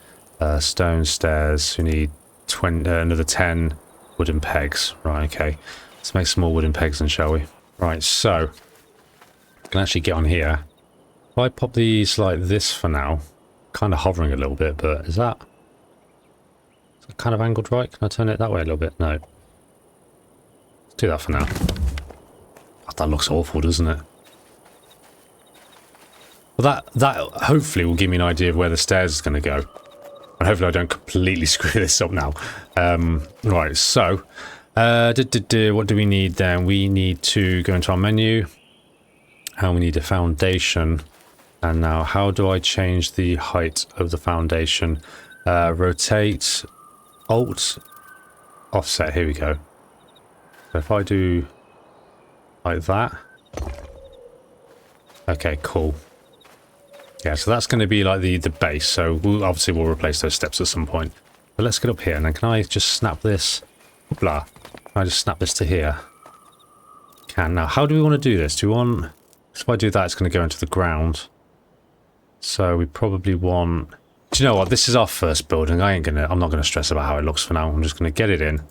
Stone stairs. We need another 10 wooden pegs. Right, okay. Let's make some more wooden pegs then, shall we? Right, so I can actually get on here. If I pop these like this for now, kind of hovering a little bit, but is that kind of angled right? Can I turn it that way a little bit? No. Let's do that for now. God, that looks awful, doesn't it? Well, that hopefully will give me an idea of where the stairs is going to go. And hopefully I don't completely screw this up now. Right, so... what do we need then? We need to go into our menu. And we need a foundation. And now, how do I change the height of the foundation? Rotate, Alt, offset. Here we go. So if I do like that. Okay, cool. Yeah, so that's going to be like the base. So obviously we'll replace those steps at some point. But let's get up here. And then can I just snap this? Blah. Can I just snap this to here? Can. Now, how do we want to do this? Do we want... If I do that, it's going to go into the ground. So we probably want... Do you know what? This is our first building. I'm not going to stress about how it looks for now. I'm just going to get it in.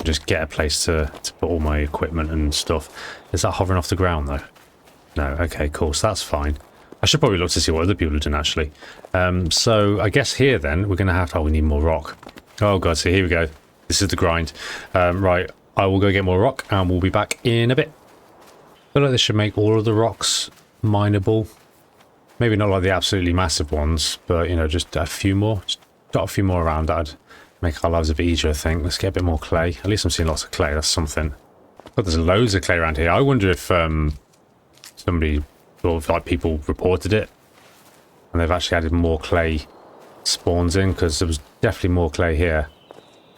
Just get a place to put all my equipment and stuff. Is that hovering off the ground though? No. Okay, cool. So that's fine. I should probably look to see what other people are doing actually. So I guess here then we're going to have to... Oh, we need more rock. Oh god, so here we go. This is the grind. Right, I will go get more rock and we'll be back in a bit. I feel like this should make all of the rocks mineable. Maybe not like the absolutely massive ones, but you know, just a few more. Just got a few more around. That'd make our lives a bit easier, I think. Let's get a bit more clay. At least I'm seeing lots of clay. That's something. But there's loads of clay around here. I wonder if somebody, or if like people reported it and they've actually added more clay spawns in, because there was definitely more clay here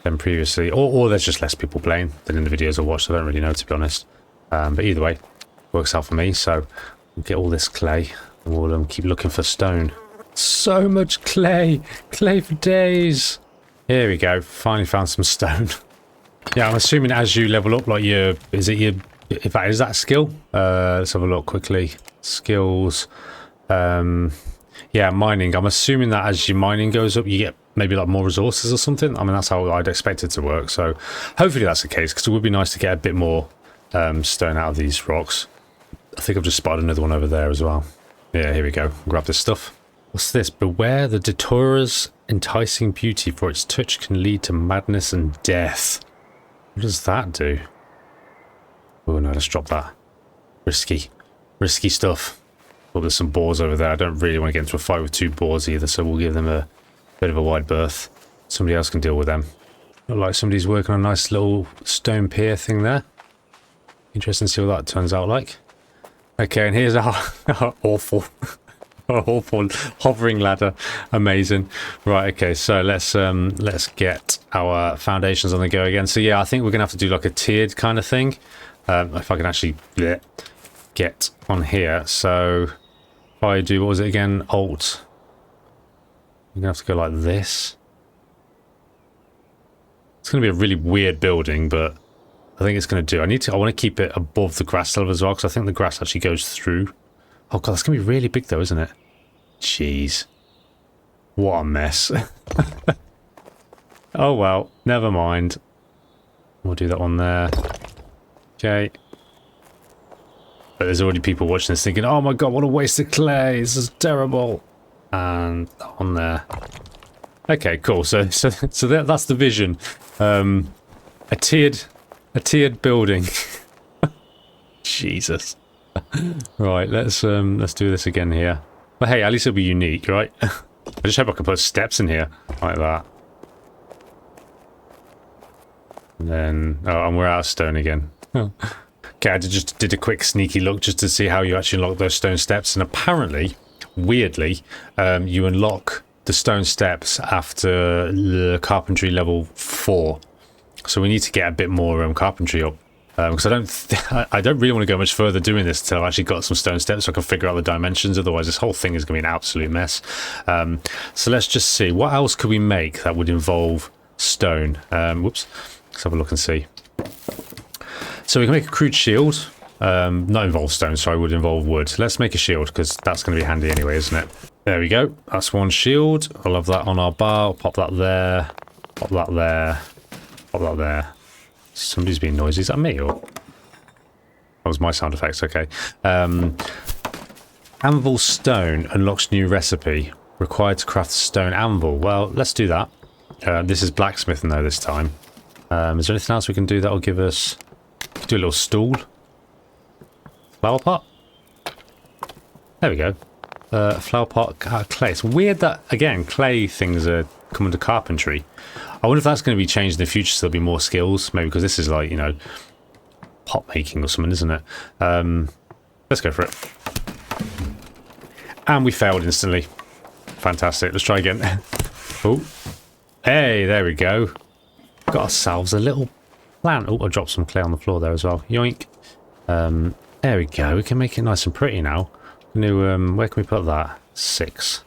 than previously. Or there's just less people playing than in the videos I watched. I don't really know, to be honest. But either way, works out for me. So we'll get all this clay and we'll keep looking for stone. So much clay! Clay for days! Here we go. Finally found some stone. Yeah, I'm assuming as you level up, like your... Is that a skill? Let's have a look quickly. Skills. Yeah, mining. I'm assuming that as your mining goes up, you get maybe like more resources or something. I mean, that's how I'd expect it to work. So hopefully that's the case, because it would be nice to get a bit more stone out of these rocks. I think I've just spotted another one over there as well. Yeah, here we go. Grab this stuff. What's this? Beware the Datora's enticing beauty, for its touch can lead to madness and death. What does that do? Oh no, let's drop that. Risky. Risky stuff. Well, there's some boars over there. I don't really want to get into a fight with two boars either, so we'll give them a bit of a wide berth. Somebody else can deal with them. Look like somebody's working on a nice little stone pier thing there. Interesting to see what that turns out like. Okay, and here's our awful hovering ladder. Amazing. Right, okay, so let's get our foundations on the go again. So yeah, I think we're gonna have to do like a tiered kind of thing. If I can actually get on here. So if I do, what was it again? Alt. I'm gonna have to go like this. It's going to be a really weird building, but I think it's going to do. I want to keep it above the grass level as well, because I think the grass actually goes through. Oh god, that's going to be really big though, isn't it? Jeez. What a mess. Oh well, never mind. We'll do that one there. Okay. But there's already people watching this thinking, oh my god, what a waste of clay. This is terrible. And that one there. Okay, cool. So that's the vision. A tiered building. Jesus. Right, let's do this again here. But hey, at least it'll be unique, right? I just hope I can put steps in here like that. And then and we're out of stone again. Okay, I just did a quick sneaky look just to see how you actually unlock those stone steps, and apparently, weirdly, you unlock the stone steps after the carpentry level 4. So we need to get a bit more carpentry up. Because I don't really want to go much further doing this until I've actually got some stone steps so I can figure out the dimensions. Otherwise, this whole thing is going to be an absolute mess. So let's just see. What else could we make that would involve stone? Whoops. Let's have a look and see. So we can make a crude shield. Not involve stone, sorry, would involve wood. Let's make a shield, because that's going to be handy anyway, isn't it? There we go. That's one shield. I'll have that on our bar. I'll pop that there. Pop that there. Pop that there. Somebody's being noisy. Is that me, or that was my sound effects? Okay. Anvil stone unlocks new recipe. Required to craft stone anvil. Well, let's do that. This is blacksmithing though this time. Is there anything else we can do that will give us? Do a little stool. Flower pot. There we go. Flower pot, clay. It's weird that again clay things are coming to carpentry. I wonder if that's going to be changed in the future so there'll be more skills. Maybe because this is like, you know, pot making or something, isn't it? Let's go for it. And we failed instantly. Fantastic. Let's try again. Oh. Hey, there we go. Got ourselves a little plant. Oh, I dropped some clay on the floor there as well. Yoink. There we go. We can make it nice and pretty now. New, where can we put that? 6.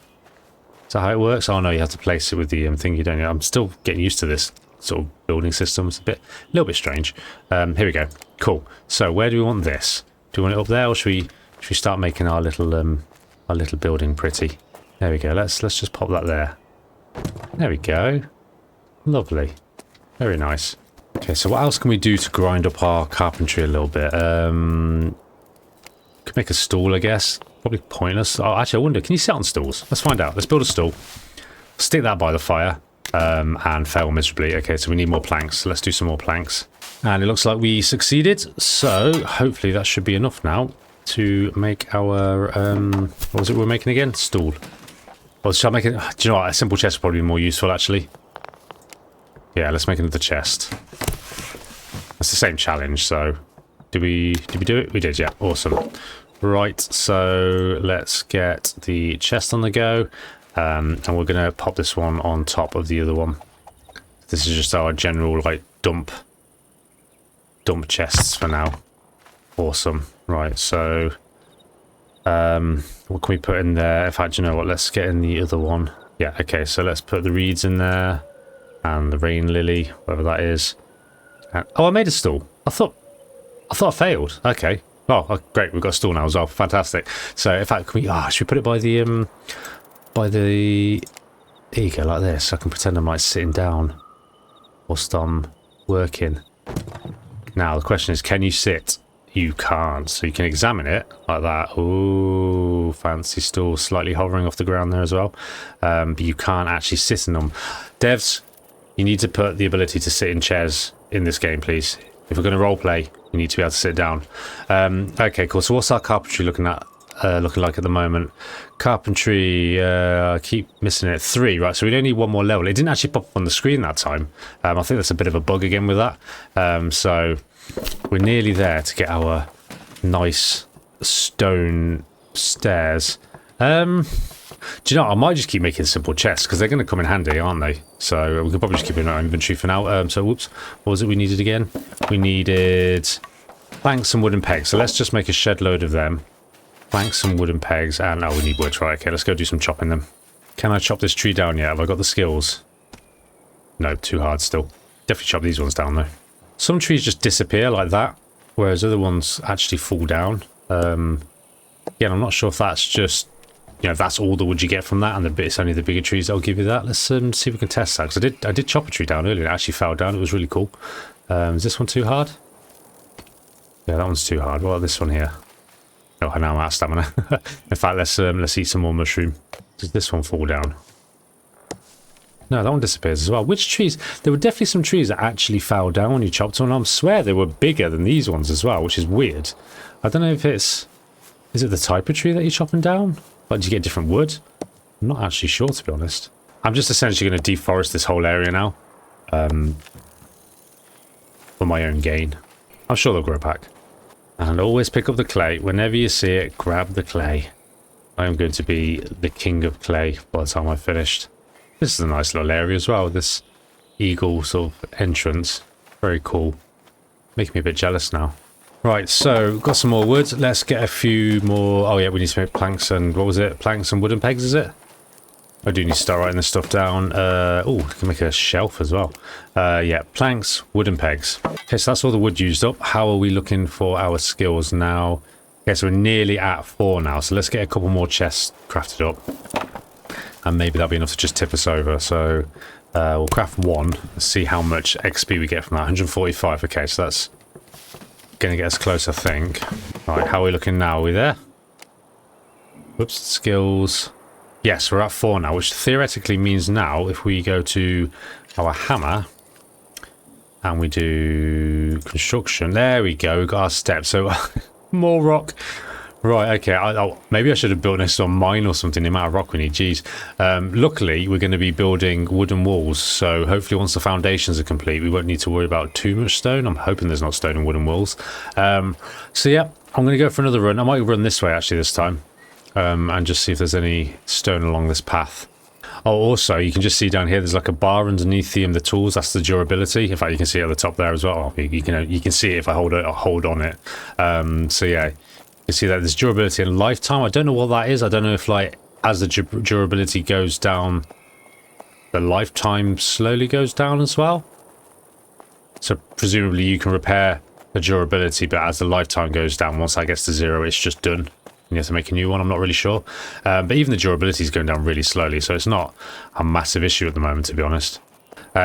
Is that how it works? Oh no, you have to place it with the thing you don't. I'm still getting used to this sort of building system. It's a little bit strange. Here we go. Cool. So where do we want this? Do we want it up there, or should we start making our little building pretty? There we go. Let's just pop that there. There we go. Lovely. Very nice. Okay, so what else can we do to grind up our carpentry a little bit? Could make a stool, I guess. Probably pointless. Oh, actually, I wonder, can you sit on stools? Let's find out. Let's build a stool. Stick that by the fire and fail miserably. Okay, so we need more planks. So let's do some more planks. And it looks like we succeeded. So hopefully that should be enough now to make our, what was it we were making again? Stool. Well, shall I make it? Do you know what? A simple chest would probably be more useful, actually. Yeah, let's make another chest. That's the same challenge, so... Did we do it? We did, yeah. Awesome. Right, so let's get the chest on the go. And we're going to pop this one on top of the other one. This is just our general, like, dump chests for now. Awesome. Right, so... what can we put in there? In fact, you know what? Let's get in the other one. Yeah, okay, so let's put the reeds in there. And the rain lily, whatever that is. Oh, I made a stool. I thought I failed. Okay. Oh, great. We've got a stool now as well. Fantastic. So, in fact, can we... should we put it by the... There you go, like this. I can pretend I'm like sitting down whilst I'm working. Now, the question is, can you sit? You can't. So you can examine it like that. Ooh, fancy stool. Slightly hovering off the ground there as well. But you can't actually sit in them. Devs, you need to put the ability to sit in chairs in this game, please. If we're going to roleplay, you need to be able to sit down. Okay, cool. So what's our carpentry looking like at the moment? Carpentry, I keep missing it. 3, right? So we only need one more level. It didn't actually pop up on the screen that time. I think that's a bit of a bug again with that. So we're nearly there to get our nice stone stairs. Do you know, I might just keep making simple chests because they're going to come in handy, aren't they? So we can probably just keep it in our inventory for now. So whoops, what was it we needed again? We needed planks and wooden pegs. So let's just make a shed load of them. Planks and wooden pegs, and we need wood. Right, okay, let's go do some chopping them. Can I chop this tree down yet? Have I got the skills? No, too hard still. definitely chop these ones down though. Some trees just disappear like that, whereas other ones actually fall down. Again, I'm not sure if that's just, you know, if that's all the wood you get from that, and it's only the bigger trees that'll give you that. Let's see if we can test that. Because I did chop a tree down earlier, and it actually fell down. It was really cool. Is this one too hard? Yeah, that one's too hard. What about this one here? Oh, now I'm out of stamina. In fact, let's eat some more mushroom. Does this one fall down? No, that one disappears as well. Which trees? There were definitely some trees that actually fell down when you chopped them. I swear they were bigger than these ones as well, which is weird. I don't know if it's... Is it the type of tree that you're chopping down? Like, do you get different wood? I'm not actually sure, to be honest. I'm just essentially going to deforest this whole area now. For my own gain. I'm sure they'll grow back. And always pick up the clay. Whenever you see it, grab the clay. I am going to be the king of clay by the time I've finished. This is a nice little area as well. This eagle sort of entrance. Very cool. Making me a bit jealous now. Right, so got some more wood. Let's get a few more. Oh yeah, we need to make planks and, what was it? Planks and wooden pegs, is it? I do need to start writing this stuff down. Oh, I can make a shelf as well. Yeah, planks, wooden pegs. Okay, so that's all the wood used up. How are we looking for our skills now? Okay, so we're nearly at 4 now. So let's get a couple more chests crafted up. And maybe that'll be enough to just tip us over. So we'll craft 1. Let's see how much XP we get from that. 145. Okay, so that's going to get us close, I think. Right, how are we looking now? Are we there? Whoops, skills. Yes, we're at 4 now, which theoretically means now if we go to our hammer and we do construction, there we go, we got our steps. So more rock. Right, okay, maybe I should have built this on mine or something, the amount of rock we need, geez. Luckily, we're going to be building wooden walls, so hopefully once the foundations are complete, we won't need to worry about too much stone. I'm hoping there's not stone in wooden walls. So yeah, I'm going to go for another run. I might run this way actually this time. And just see if there's any stone along this path. Oh, also, you can just see down here, there's like a bar underneath the tools. That's the durability. In fact, you can see it at the top there as well. You can see it if I hold on it. So yeah, you can see that there's durability and lifetime. I don't know what that is. I don't know if, like, as the durability goes down, the lifetime slowly goes down as well. So presumably you can repair the durability, but as the lifetime goes down, once that gets to 0, it's just done. You have to make a new one, I'm not really sure. But even the durability is going down really slowly, so it's not a massive issue at the moment, to be honest.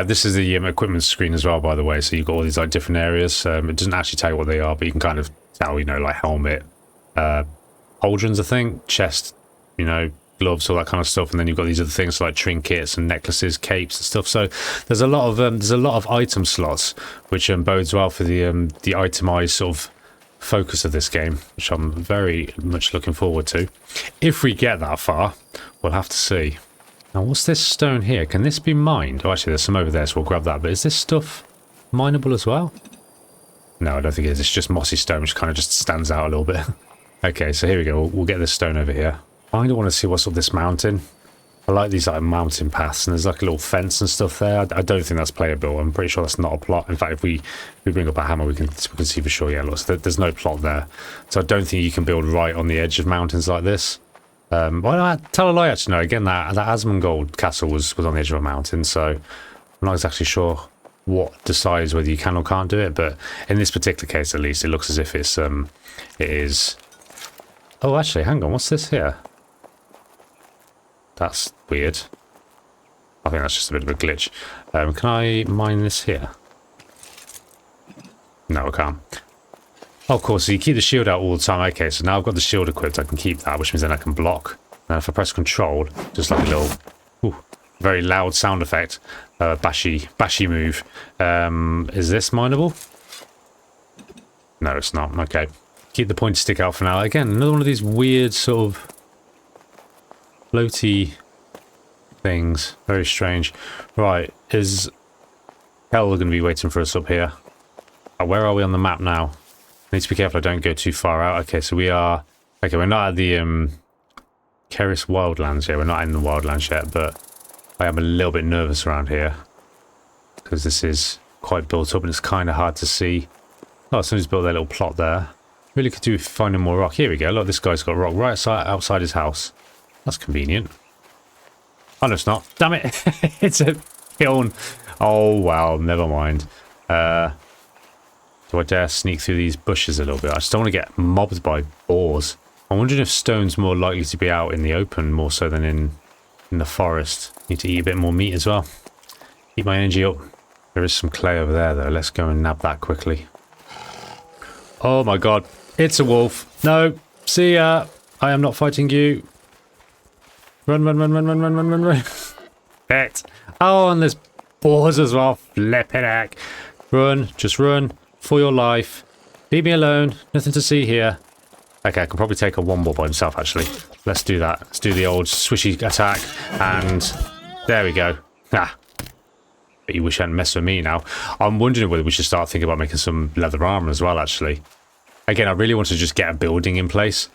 This is the equipment screen as well, by the way, so you've got all these like different areas. It doesn't actually tell you what they are, but you can kind of tell, you know, like helmet, pauldrons, I think, chest, you know, gloves, all that kind of stuff, and then you've got these other things like trinkets and necklaces, capes and stuff. So there's a lot of item slots, which bodes well for the itemized sort of focus of this game, which I'm very much looking forward to. If we get that far, we'll have to see. Now, what's this stone here? Can this be mined? Oh, actually, there's some over there, so we'll grab that. But is this stuff mineable as well? No, I don't think it is. It's just mossy stone, which kind of just stands out a little bit. Okay, so here we go. We'll get this stone over here. I kind of want to see what's up this mountain. I like these like mountain paths, and there's like a little fence and stuff there. I don't think that's playable. I'm pretty sure that's not a plot. In fact, if we bring up a hammer, we can see for sure. Yeah, look, there's no plot there. So I don't think you can build right on the edge of mountains like this. Well, I tell a lie, actually. No, again, that Asmongold castle was on the edge of a mountain, so I'm not exactly sure what decides whether you can or can't do it. But in this particular case, at least, it looks as if it is. Oh, actually, hang on. What's this here? That's weird. I think that's just a bit of a glitch. Can I mine this here? No, I can't. Oh, of course, so you keep the shield out all the time. Okay, so now I've got the shield equipped, I can keep that, which means then I can block. Now if I press control, just like a little, very loud sound effect, bashy move. Is this mineable? No, it's not. Okay. Keep the pointy stick out for now. Again, another one of these weird sort of floaty things. Very strange. Right, is hell going to be waiting for us up here? Where are we on the map now? I need to be careful I don't go too far out. Okay, so we are... Okay, we're not at the Keris Wildlands yet. We're not in the Wildlands yet, but I am a little bit nervous around here. Because this is quite built up and it's kind of hard to see. Oh, somebody's built their little plot there. Really could do with finding more rock. Here we go. Look, this guy's got rock right outside his house. That's convenient. Oh, no, it's not. Damn it. It's kiln. Oh, well, never mind. Do I dare sneak through these bushes a little bit? I just don't want to get mobbed by boars. I'm wondering if stone's more likely to be out in the open more so than in the forest. Need to eat a bit more meat as well. Keep my energy up. There is some clay over there though. Let's go and nab that quickly. Oh my god. It's a wolf. No. See ya. I am not fighting you. Run, run, run, run, run, run, run, run, run. Bet. Oh, and there's boars as well. Flippin' heck. Run. Just run. For your life. Leave me alone. Nothing to see here. Okay, I can probably take a one ball by himself, actually. Let's do that. Let's do the old swishy attack. And there we go. Ah. But you wish you hadn't messed with me now. I'm wondering whether we should start thinking about making some leather armor as well, actually. Again, I really want to just get a building in place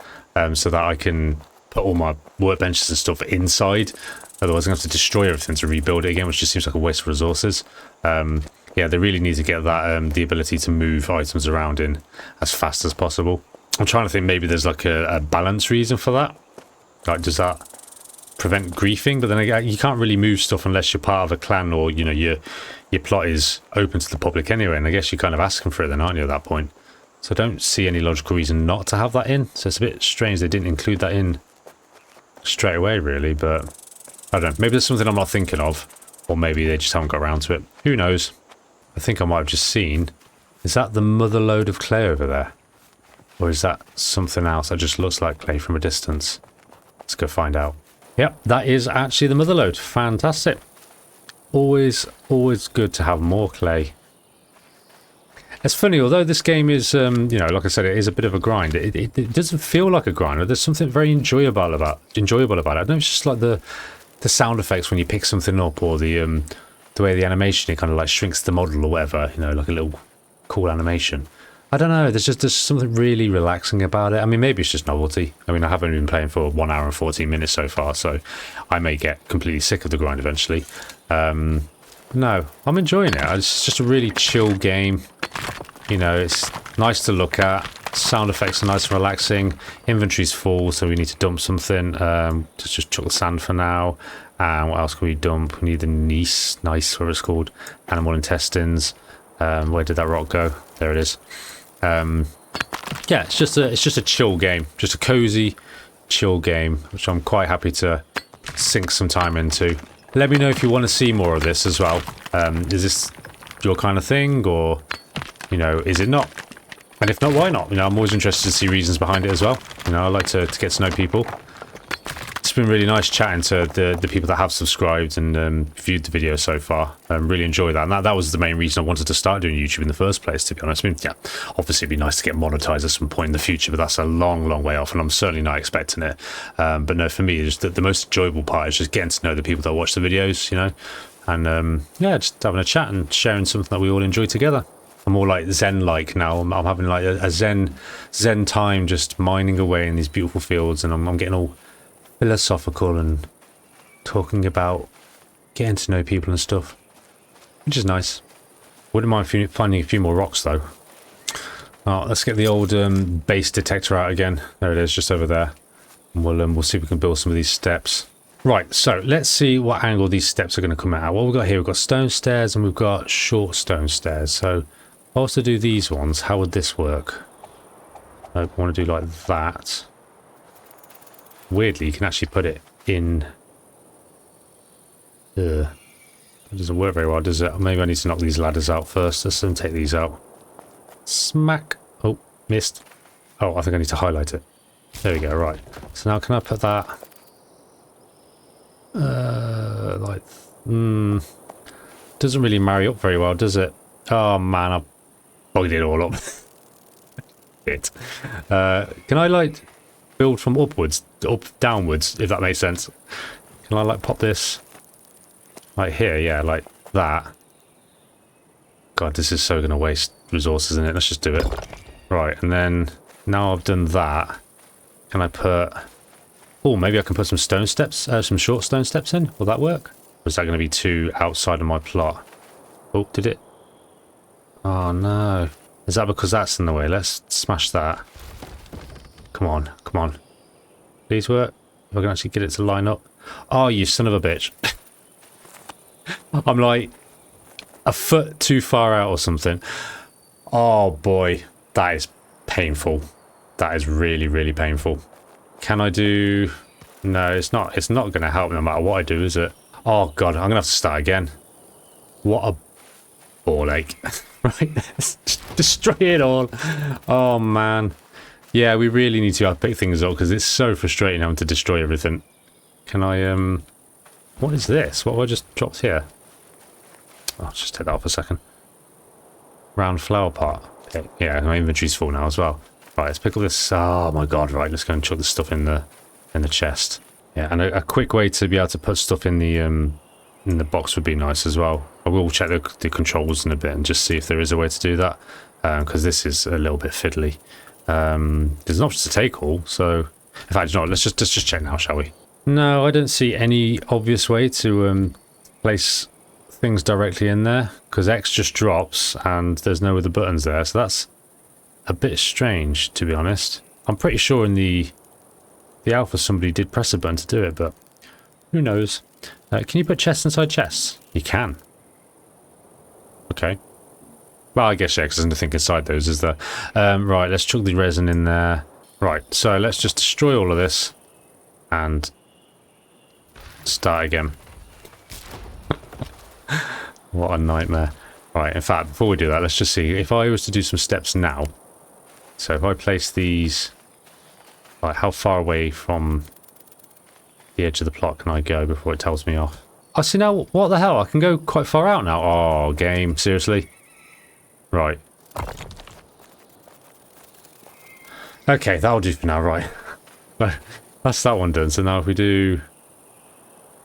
so that I can put all my workbenches and stuff inside. Otherwise, I'm going to have to destroy everything to rebuild it again, which just seems like a waste of resources. Yeah, they really need to get that the ability to move items around in as fast as possible. I'm trying to think maybe there's like a balance reason for that. Like, does that prevent griefing? But then again, you can't really move stuff unless you're part of a clan or, you know, your plot is open to the public anyway. And I guess you're kind of asking for it then, aren't you, at that point? So I don't see any logical reason not to have that in. So it's a bit strange they didn't include that in straight away, really. But I don't know. Maybe there's something I'm not thinking of. Or maybe they just haven't got around to it. Who knows? I think I might have just seen... Is that the mother lode of clay over there? Or is that something else that just looks like clay from a distance? Let's go find out. Yep, that is actually the mother lode. Fantastic. Always good to have more clay. It's funny, although this game is, you know, like I said, it is a bit of a grind. It doesn't feel like a grind. There's something very enjoyable about it. I don't know, it's just like the sound effects when you pick something up, or the way the animation, it kind of like shrinks the model or whatever, you know, like a little cool animation. I don't know, there's something really relaxing about it. I mean, maybe it's just novelty. I mean, I haven't been playing for 1 hour and 14 minutes so far, so I may get completely sick of the grind eventually. No, I'm enjoying it. It's just a really chill game. You know, it's nice to look at. Sound effects are nice and relaxing. Inventory's full, so we need to dump something. Let's just chuck the sand for now. And what else can we dump? We need the nice, whatever it's called. Animal intestines. Where did that rock go? There it is. Yeah, it's just a chill game. Just a cozy, chill game, which I'm quite happy to sink some time into. Let me know if you want to see more of this as well. Is this your kind of thing, or, you know, is it not? And if not, why not? You know, I'm always interested to see reasons behind it as well. You know, I like to get to know people. It's been really nice chatting to the people that have subscribed and viewed the video so far. Really enjoy that. And that was the main reason I wanted to start doing YouTube in the first place, to be honest. I mean, yeah, obviously it'd be nice to get monetized at some point in the future, but that's a long, long way off, and I'm certainly not expecting it. But no, for me, just the most enjoyable part is just getting to know the people that watch the videos, you know, and yeah, just having a chat and sharing something that we all enjoy together. I'm more like Zen-like now. I'm having like a Zen time, just mining away in these beautiful fields, and I'm getting all philosophical and talking about getting to know people and stuff, which is nice. Wouldn't mind finding a few more rocks though. Oh, let's get the old base detector out again. There it is, just over there. And we'll see if we can build some of these steps. Right, so let's see what angle these steps are going to come out. What we've got here, we've got stone stairs and we've got short stone stairs. So if I was to do these ones, how would this work? I want to do like that. Weirdly, you can actually put it in... That doesn't work very well, does it? Maybe I need to knock these ladders out first. Let's take these out. Smack. Oh, missed. Oh, I think I need to highlight it. There we go, right. So now can I put that... like... Doesn't really marry up very well, does it? Oh man, I bugged it all up. Shit. Can I, like... build from upwards, downwards, if that makes sense? Can I like pop this like here? Yeah, like that. God, this is so gonna waste resources in it. Let's just do it. Right, and then now I've done that, can I put... Oh, maybe I can put some stone steps, some short stone steps in. Will that work? Or is that going to be too outside of my plot? Oh, did it? Oh no. Is that because that's in the way? Let's smash that. Come on, come on. Please work. If I can actually get it to line up. Oh, you son of a bitch. I'm like a foot too far out or something. Oh boy, that is painful. That is really, really painful. Can I do... No, it's not going to help no matter what I do, is it? Oh god, I'm going to have to start again. What a ball ache. Right, let's just destroy it all. Oh man. Yeah, we really need to pick things up because it's so frustrating having to destroy everything. Can I, what is this? What have I just dropped here? I'll just take that off a second. Round flower pot. Okay. Yeah, my inventory's full now as well. Right, let's pick up this. Oh my god, right, let's go and chuck this stuff in the chest. Yeah, and a quick way to be able to put stuff in the box would be nice as well. I will check the controls in a bit and just see if there is a way to do that, because this is a little bit fiddly. There's an option to take all, so in fact, no, let's just check now, shall we? No, I don't see any obvious way to place things directly in there, because X just drops and there's no other buttons there, so that's a bit strange, to be honest. I'm pretty sure in the alpha somebody did press a button to do it, but who knows? Can you put chests inside chests? You can. Okay. Well, I guess, yeah, because there's nothing inside those, is there? Right, let's chuck the resin in there. Right, so let's just destroy all of this and start again. What a nightmare. Right, in fact, before we do that, let's just see. If I was to do some steps now, so if I place these, like, how far away from the edge of the plot can I go before it tells me off? I see now, what the hell? I can go quite far out now. Oh, game, seriously? Right. Okay, that'll do for now, right. That's that one done. So now if we do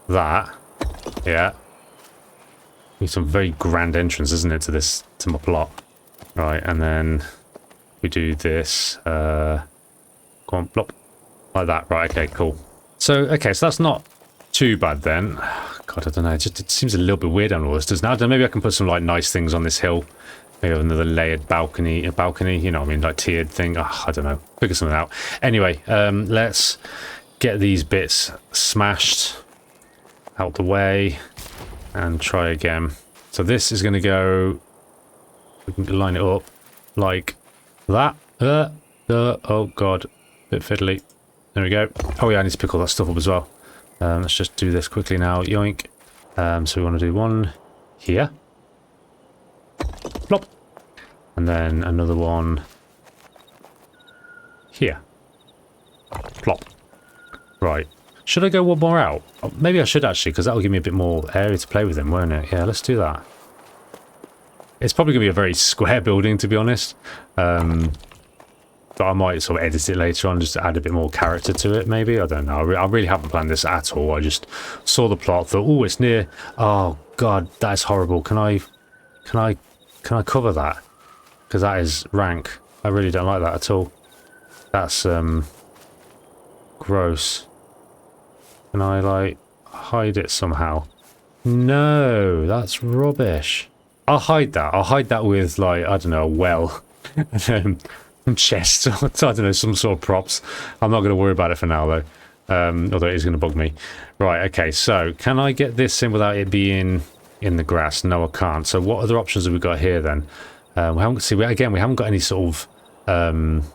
that, yeah. Need some very grand entrance, isn't it, to my plot. Right, and then we do this, go on, plop, like that. Right, okay, cool. So, okay, so that's not too bad then. God, I don't know, it seems a little bit weird on all this, doesn't it? I don't know, maybe I can put some, like, nice things on this hill. Maybe another layered balcony, you know what I mean, like tiered thing. Oh, I don't know, figure something out. Anyway, let's get these bits smashed out the way and try again. So this is going to go, we can line it up like that. Oh god, bit fiddly. There we go. Oh yeah, I need to pick all that stuff up as well. Let's just do this quickly now. Yoink. So we want to do one here. Plop. And then another one here. Plop. Right. Should I go one more out? Oh, maybe I should actually, because that'll give me a bit more area to play with them, won't it? Yeah, let's do that. It's probably going to be a very square building, to be honest. But I might sort of edit it later on just to add a bit more character to it, maybe. I don't know. I really haven't planned this at all. I just saw the plot, thought, oh, it's near. Oh, God, that is horrible. Can I cover that? Because that is rank. I really don't like that at all. That's, gross. Can I, like, hide it somehow? No, that's rubbish. I'll hide that. I'll hide that with, like, I don't know, a well. Chest, I don't know, some sort of props. I'm not going to worry about it for now, though. Although it is going to bug me. Right, okay, so can I get this in without it being in the grass? No, I can't. So what other options have we got here, then? We haven't got any sort of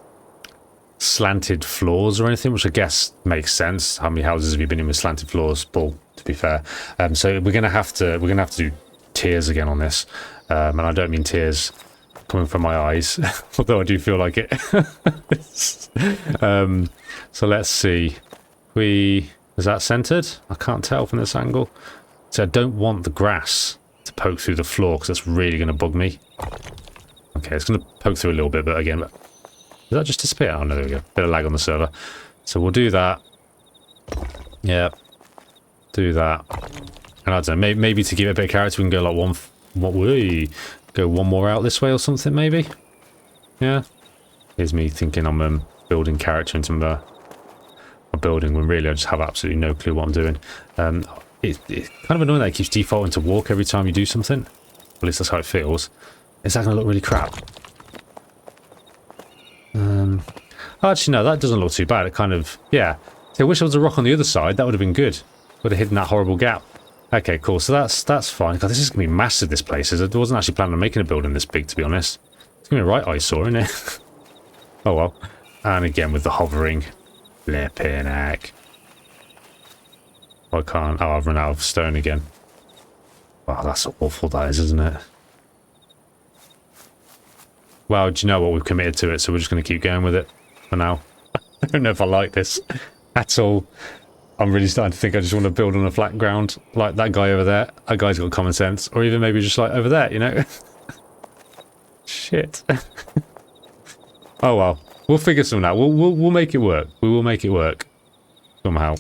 slanted floors or anything, which I guess makes sense. How many houses have you been in with slanted floors, Paul, to be fair? So we're gonna have to do tiers again on this. And I don't mean tears coming from my eyes, although I do feel like it. So let's see. Is that centered? I can't tell from this angle. So I don't want the grass to poke through the floor because that's really going to bug me. Okay, it's going to poke through a little bit, but again, did that just disappear? Oh no, there we go. Bit of lag on the server. So we'll do that. Yeah. Do that. And I don't know, maybe to give it a bit of character, we can go like go one more out this way or something, maybe? Yeah. Here's me thinking I'm building character into my building when really I just have absolutely no clue what I'm doing. It's kind of annoying that it keeps defaulting to walk every time you do something. At least that's how it feels. Is that going to look really crap? Actually, no, that doesn't look too bad. It kind of, yeah. So I wish there was a rock on the other side. That would have been good. Would have hidden that horrible gap. Okay, cool. So that's fine. God, this is going to be massive, this place. I wasn't actually planning on making a building this big, to be honest. It's going to be a right eyesore, isn't it? Oh, well. And again, with the hovering. Flipping heck. I can't. Oh, I've run out of stone again. Wow, that's awful, that is, isn't it? Well, do you know what? We've committed to it, so we're just going to keep going with it for now. I don't know if I like this at all. I'm really starting to think I just want to build on a flat ground, like that guy over there. That guy's got common sense. Or even maybe just like over there, you know? Shit. Oh well. We'll figure something out. We'll make it work. We will make it work. Somehow.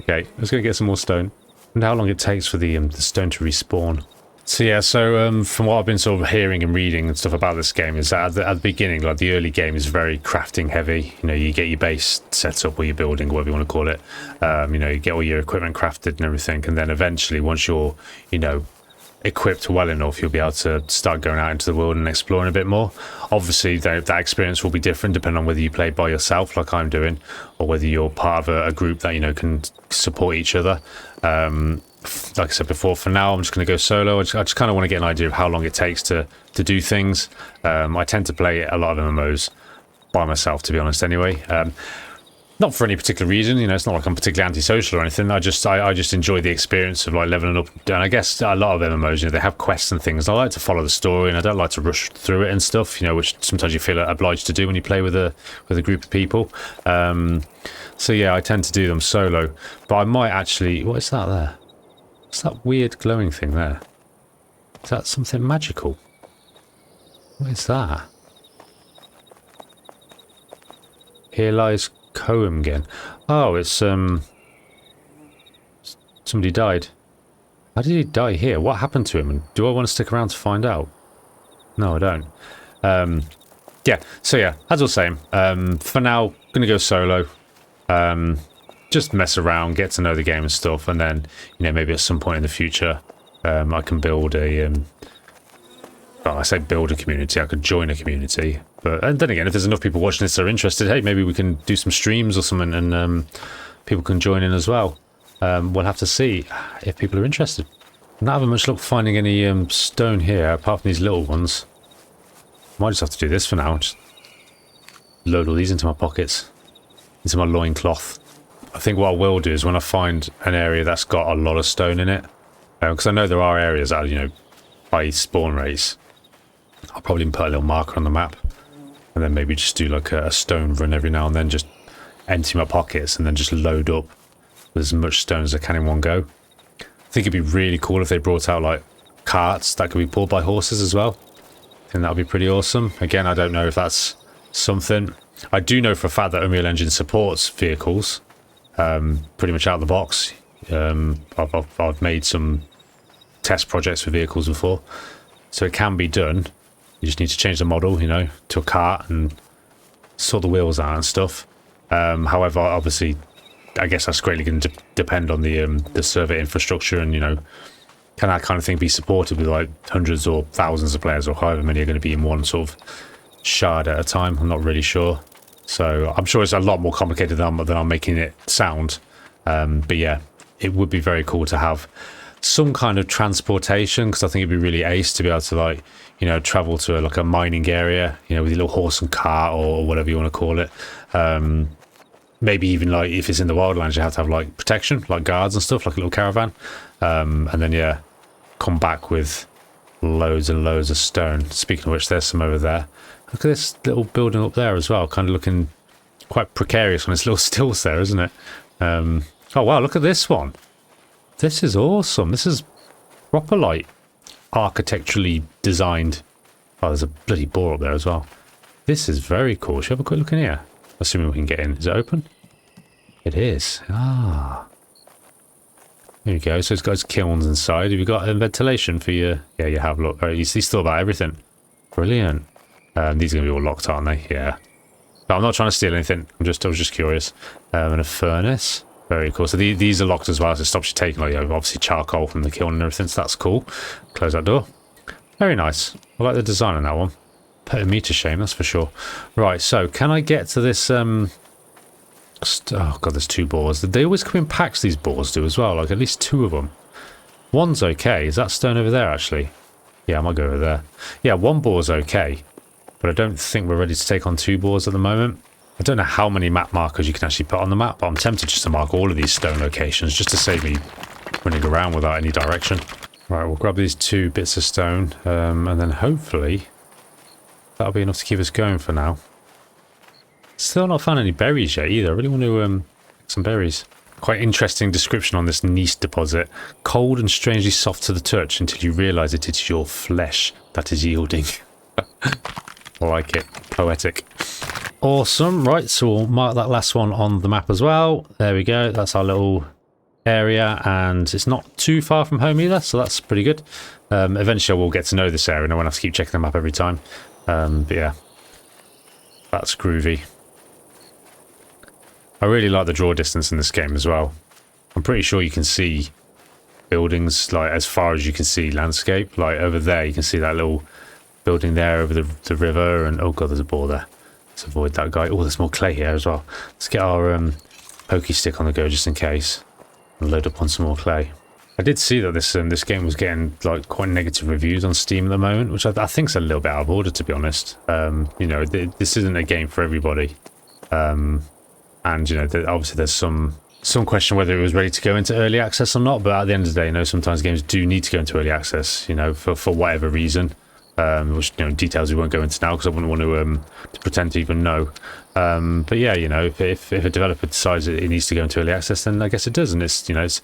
Okay, let's go get some more stone. And how long it takes for the stone to respawn. So yeah, from what I've been sort of hearing and reading and stuff about this game is that at the beginning, like the early game is very crafting heavy. You know, you get your base set up or your building, whatever you want to call it. You know, you get all your equipment crafted and everything. And then eventually, once you're, you know, equipped well enough, you'll be able to start going out into the world and exploring a bit more. Obviously, that experience will be different depending on whether you play by yourself, like I'm doing, or whether you're part of a group that, you know, can support each other. Like I said before, for now, I'm just going to go solo. I just kind of want to get an idea of how long it takes to do things. I tend to play a lot of MMOs by myself, to be honest, anyway. Not for any particular reason, you know, it's not like I'm particularly antisocial or anything. I just enjoy the experience of like leveling up. And I guess a lot of MMOs, you know, they have quests and things. I like to follow the story and I don't like to rush through it and stuff, you know, which sometimes you feel obliged to do when you play with a group of people. So yeah, I tend to do them solo. But I might actually... What is that there? What's that weird glowing thing there? Is that something magical? What is that? Here lies Coam again. Oh, it's somebody died. How did he die here? What happened to him? And do I want to stick around to find out? No, I don't. Yeah, so yeah, as I was saying, for now, gonna go solo. Just mess around, get to know the game and stuff, and then, you know, maybe at some point in the future, I can build a, well, I say build a community, I could join a community, but, and then again, if there's enough people watching this that are interested, hey, maybe we can do some streams or something, and people can join in as well. We'll have to see if people are interested. I'm not having much luck finding any stone here, apart from these little ones. Might just have to do this for now, just load all these into my pockets, into my loincloth. I think what I will do is when I find an area that's got a lot of stone in it, because I know there are areas that are, you know, high spawn rates, I'll probably put a little marker on the map, and then maybe just do like a stone run every now and then, just empty my pockets and then just load up with as much stone as I can in one go. I think it'd be really cool if they brought out like carts that could be pulled by horses as well. I think that would be pretty awesome. Again, I don't know if that's something. I do know for a fact that Unreal Engine supports vehicles. Pretty much out of the box. I've made some test projects for vehicles before, so it can be done. You just need to change the model, you know, to a cart and sort the wheels out and stuff. However, obviously, I guess that's greatly going to depend on the server infrastructure, and, you know, can that kind of thing be supported with like hundreds or thousands of players, or however many are going to be in one sort of shard at a time. I'm not really sure. So I'm sure it's a lot more complicated than I'm making it sound. But yeah, it would be very cool to have some kind of transportation, because I think it'd be really ace to be able to, like, you know, travel to like a mining area, you know, with your little horse and cart or whatever you want to call it. Maybe even like if it's in the wildlands, you have to have like protection, like guards and stuff, like a little caravan. And then yeah, come back with loads and loads of stone. Speaking of which, there's some over there. Look at this little building up there as well, kind of looking quite precarious on its little stilts there, isn't it? Oh wow, look at this one. This is awesome. This is proper, like, architecturally designed. Oh, there's a bloody boar up there as well. This is very cool. Should we have a quick look in here? Assuming we can get in. Is it open? It is. Ah. There you go. So it's got its kilns inside. Have you got ventilation for your... Yeah, you have. Look, you see still about everything. Brilliant. These are going to be all locked, aren't they? Yeah. But I'm not trying to steal anything. I was just curious. And a furnace. Very cool. So these are locked as well, so it stops you taking, like, obviously charcoal from the kiln and everything, so that's cool. Close that door. Very nice. I like the design on that one. Putting me to shame, that's for sure. Right, so can I get to this... oh god, there's two boars. They always come in packs, these boars do as well, like at least two of them. One's okay. Is that stone over there, actually? Yeah, I might go over there. Yeah, one boar's okay. But I don't think we're ready to take on 2 boars at the moment. I don't know how many map markers you can actually put on the map, but I'm tempted just to mark all of these stone locations just to save me running around without any direction. Right, we'll grab these 2 bits of stone, and then hopefully that'll be enough to keep us going for now. Still not found any berries yet either. I really want to get some berries. Quite interesting description on this gneiss deposit. Cold and strangely soft to the touch until you realise it is your flesh that is yielding. I like it. Poetic. Awesome. Right, so we'll mark that last one on the map as well. There we go. That's our little area, and it's not too far from home either, so that's pretty good. Eventually I will get to know this area and I won't have to keep checking the map every time. But yeah, that's groovy. I really like the draw distance in this game as well. I'm pretty sure you can see buildings like as far as you can see landscape. Like over there you can see that little building there over the river, and oh god, there's a boar there. Let's avoid that guy. Oh, there's more clay here as well. Let's get our pokey stick on the go just in case and load up on some more clay. I did see that this game was getting like quite negative reviews on Steam at the moment, which I think is a little bit out of order, to be honest. You know, this isn't a game for everybody, and you know, obviously there's some question whether it was ready to go into early access or not. But at the end of the day, you know, sometimes games do need to go into early access, you know, for whatever reason. Which, you know, details we won't go into now because I wouldn't want to pretend to even know. But yeah, you know, if a developer decides it needs to go into early access, then I guess it does, and it's, you know, it's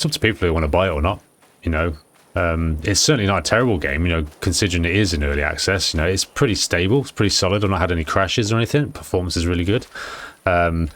up to people who want to buy it or not. You know, it's certainly not a terrible game. You know, considering it is in early access, you know, it's pretty stable, it's pretty solid. I've not had any crashes or anything. Performance is really good. You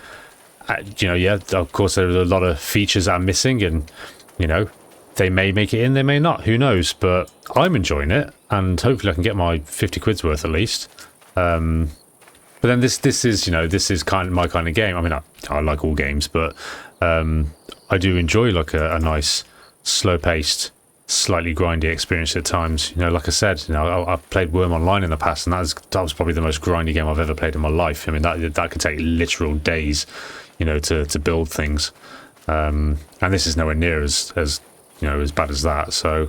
know, yeah, of course there are a lot of features that are missing, and you know, they may make it in, they may not, who knows, but I'm enjoying it, and hopefully I can get my 50 quid's worth at least. But then this is, you know, this is kind of my kind of game. I mean, I like all games, but I do enjoy like a nice slow-paced, slightly grindy experience at times. You know, like I said, you know, I've played Worm Online in the past, and that was probably the most grindy game I've ever played in my life. I mean, that could take literal days, you know, to build things, and this is nowhere near as you know, as bad as that. So,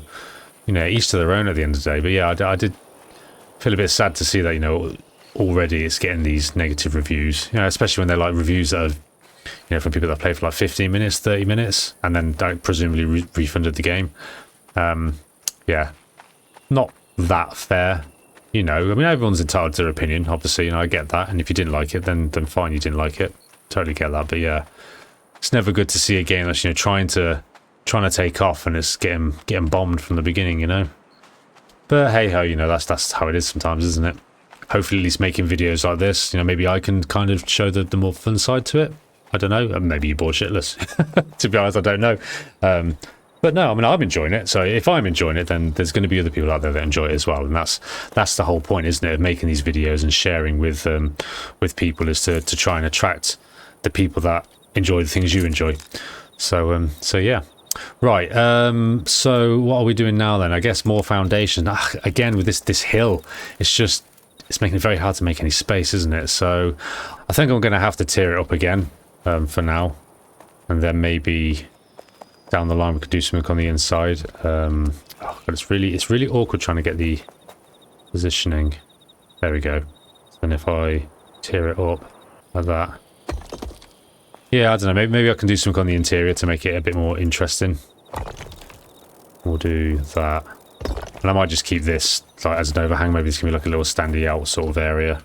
you know, each to their own at the end of the day. But yeah, I did feel a bit sad to see that, you know, already it's getting these negative reviews, you know, especially when they're like reviews that are, you know, from people that play for like 15 minutes, 30 minutes, and then presumably refunded the game. Yeah, not that fair, you know. I mean, everyone's entitled to their opinion, obviously, you know, I get that. And if you didn't like it, then fine, you didn't like it. Totally get that. But yeah, it's never good to see a game that's, you know, trying to take off and it's getting bombed from the beginning, you know. But hey ho, you know, that's how it is sometimes, isn't it? Hopefully at least making videos like this, you know, maybe I can kind of show the more fun side to it. I don't know, maybe you're bored shitless. To be honest, I don't know. But no, I mean, I'm enjoying it, so if I'm enjoying it, then there's going to be other people out there that enjoy it as well, and that's the whole point, isn't it, of making these videos and sharing with people, is to try and attract the people that enjoy the things you enjoy. So yeah. Right, so what are we doing now then? I guess more foundation. Again, with this hill, it's making it very hard to make any space, isn't it? So I think I'm going to have to tear it up again for now, and then maybe down the line we could do something on the inside. Oh, but it's really awkward trying to get the positioning. There we go. And if I tear it up like that. Yeah, I don't know, maybe I can do something on the interior to make it a bit more interesting. We'll do that. And I might just keep this like as an overhang. Maybe this can be like a little standy out sort of area.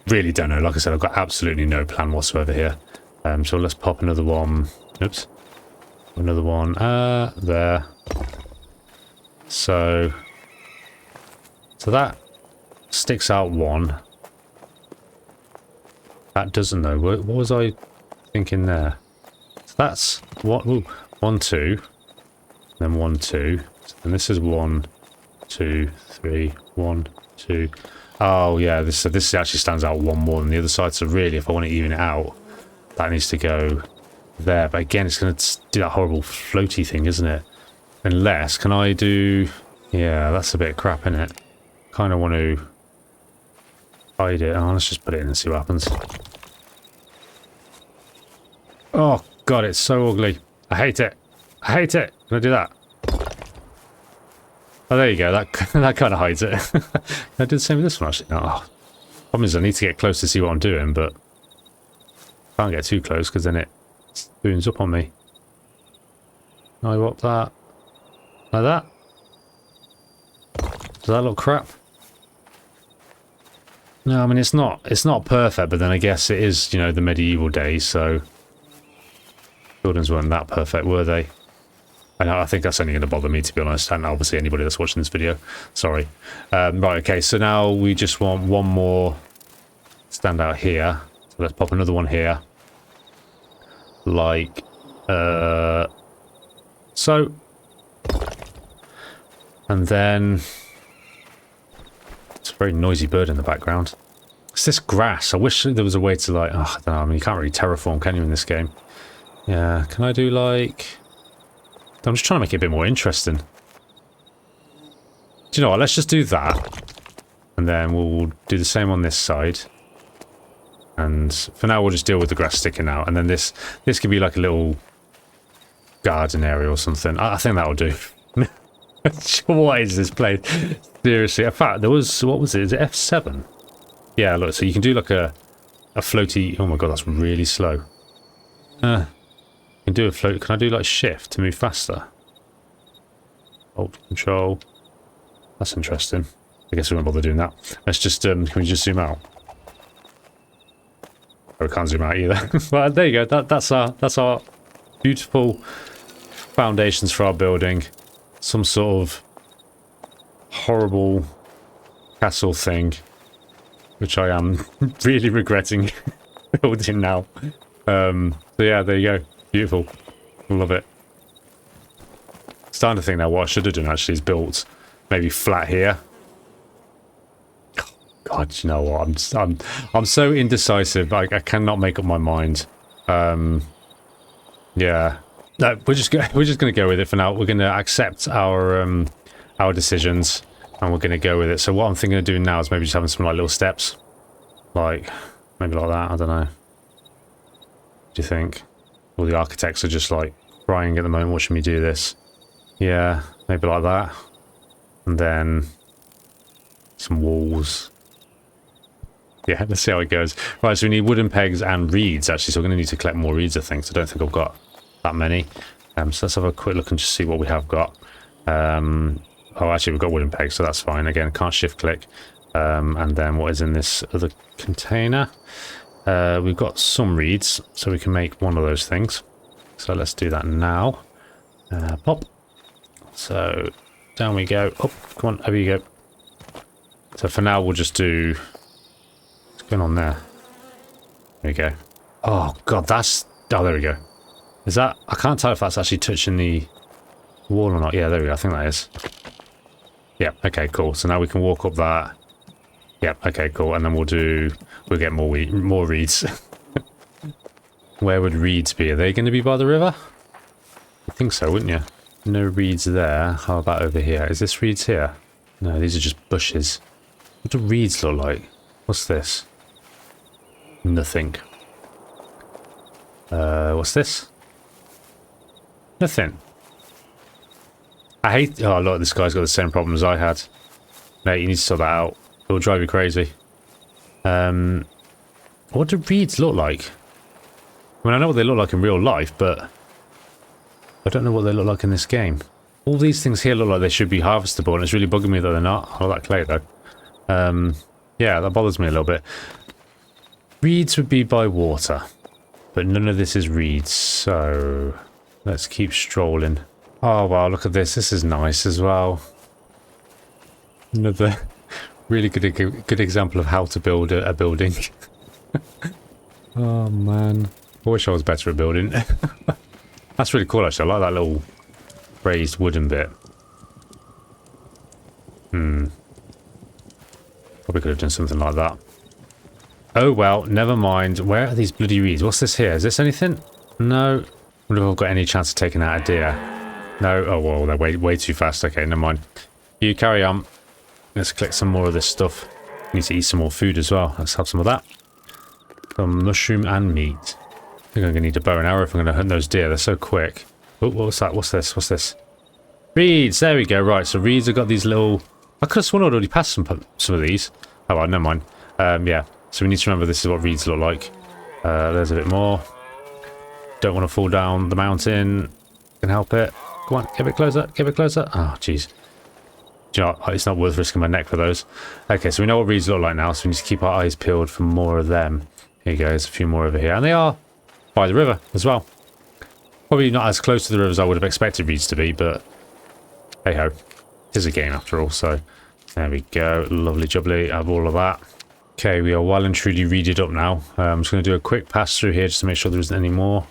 Really don't know. Like I said, I've got absolutely no plan whatsoever here. So let's pop another one. Oops. Another one. There. So that sticks out one. That doesn't though. What was I thinking there? So that's what. Ooh, 1, 2. Then 1, 2. And this is 1, 2, 3. 1, 2. Oh yeah, this actually stands out one more than the other side. So really, if I want to even it out, that needs to go there. But again, it's going to do that horrible floaty thing, isn't it? Unless, can I do? Yeah, that's a bit crap, isn't it? Kind of want to hide it. Oh, let's just put it in and see what happens. Oh god, it's so ugly. I hate it. I hate it. Can I do that? Oh, there you go. That that kind of hides it. I did the same with this one, actually. Oh, problem is I need to get close to see what I'm doing, but can't get too close because then it spoons up on me. I want that. Like that. Does that look crap? No, I mean it's not perfect, but then I guess it is, you know, the medieval days, so buildings weren't that perfect, were they? I think that's only going to bother me, to be honest, and obviously anybody that's watching this video. Sorry. Right, okay, so now we just want one more standout here. So let's pop another one here. Like, so. And then... It's a very noisy bird in the background. It's this grass. I wish there was a way to, like... Oh, I don't know, I mean, you can't really terraform, can you, in this game? Yeah, can I do, like... I'm just trying to make it a bit more interesting. Do you know what? Let's just do that. And then we'll do the same on this side. And for now, we'll just deal with the grass sticking out. And then this could be like a little garden area or something. I think that'll do. What is this place? Seriously. In fact, there was... What was it? Is it F7? Yeah, look. So you can do like a floaty... Oh my god, that's really slow. Can do a float. Can I do like shift to move faster? Alt control. That's interesting. I guess we won't bother doing that. Let's just can we just zoom out? Oh, we can't zoom out either. Well, there you go. That's our beautiful foundations for our building. Some sort of horrible castle thing, which I am really regretting building now. So yeah, there you go. Beautiful. Love it. Starting to think now what I should have done actually is built maybe flat here. God, you know what? I'm so indecisive. I cannot make up my mind. Yeah. No, we're just gonna go with it for now. We're gonna accept our decisions and we're gonna go with it. So what I'm thinking of doing now is maybe just having some like little steps, like maybe like that. I don't know. What do you think? All the architects are just like crying at the moment watching me do this. Yeah, maybe like that. And then some walls. Yeah, let's see how it goes. Right, so we need wooden pegs and reeds actually, so we're going to need to collect more reeds, I think. So I don't think I've got that many. So let's have a quick look and just see what we have got. Oh, actually we've got wooden pegs, so that's fine. Again, can't shift click. And then what is in this other container? We've got some reeds, so we can make one of those things. So let's do that now. Pop. So down we go. Oh, come on, over you go. So for now, we'll just do... What's going on there? There we go. Oh, God, that's... Oh, there we go. Is that... I can't tell if that's actually touching the wall or not. Yeah, there we go. I think that is. Yeah, okay, cool. So now we can walk up that. Yep, okay, cool. And then we'll get more reeds. Where would reeds be? Are they going to be by the river? I think so, wouldn't you? No reeds there. How about over here? Is this reeds here? No, these are just bushes. What do reeds look like? What's this? Nothing. What's this? Nothing. I hate... Oh, look, this guy's got the same problem as I had. Mate, you need to sort that out. It will drive you crazy. What do reeds look like? I mean, I know what they look like in real life, but I don't know what they look like in this game. All these things here look like they should be harvestable, and it's really bugging me that they're not. I like that clay, though. Yeah, that bothers me a little bit. Reeds would be by water, but none of this is reeds, so let's keep strolling. Oh, wow, look at this. This is nice as well. Another... Really good example of how to build a building. Oh man, I wish I was better at building. That's really cool actually. I like that little raised wooden bit. Probably could have done something like that. Oh well, never mind. Where are these bloody reeds? What's this here? Is this anything? No. I wonder if I've got any chance of taking out a deer. No. Oh well, they're way too fast. Okay, never mind. You carry on. Let's collect some more of this stuff. Need to eat some more food as well. Let's have some of that. Some mushroom and meat. I think I'm going to need a bow and arrow if I'm going to hunt those deer. They're so quick. Oh, what's that? What's this? What's this? Reeds, there we go. Right, so reeds have got these little... I could have sworn I'd already passed some of these. Oh, well, never mind. Yeah, so we need to remember this is what reeds look like. There's a bit more. Don't want to fall down the mountain. Can help it. Come on, get a bit closer, get a bit closer. Oh, jeez. Do you know what? It's not worth risking my neck for those. Okay, so we know what reeds look like now, so we need to keep our eyes peeled for more of them. Here you go, there's a few more over here. And they are by the river as well. Probably not as close to the river as I would have expected reeds to be, but hey-ho. It is a game after all, so there we go. Lovely jubbly, I have all of that. Okay, we are well and truly reeded up now. I'm just going to do a quick pass through here just to make sure there isn't any more.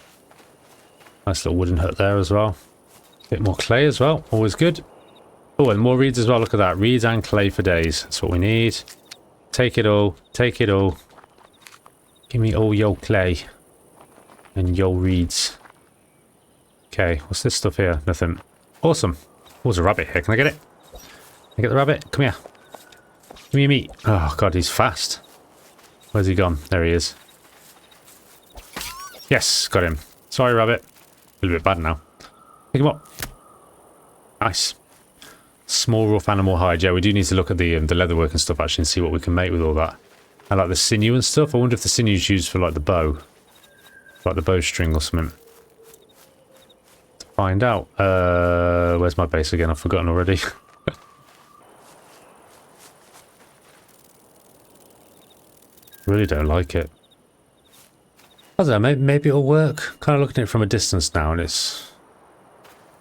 Nice little wooden hut there as well. Bit more clay as well, always good. Oh, and more reeds as well, look at that. Reeds and clay for days, that's what we need. Take it all, take it all. Give me all your clay and your reeds. Okay, what's this stuff here? Nothing. Awesome. Oh, there's a rabbit here, can I get it? Can I get the rabbit? Come here. Give me your meat. Oh god, he's fast. Where's he gone? There he is. Yes, got him. Sorry, rabbit. A little bit bad now. Pick him up. Nice. Small rough animal hide. Yeah, we do need to look at the leatherwork and stuff actually and see what we can make with all that. I like the sinew and stuff. I wonder if the sinew is used for like the bow. Like the bowstring or something. To find out. Where's my base again? I've forgotten already. Really don't like it. I don't know, maybe it'll work. Kind of looking at it from a distance now and it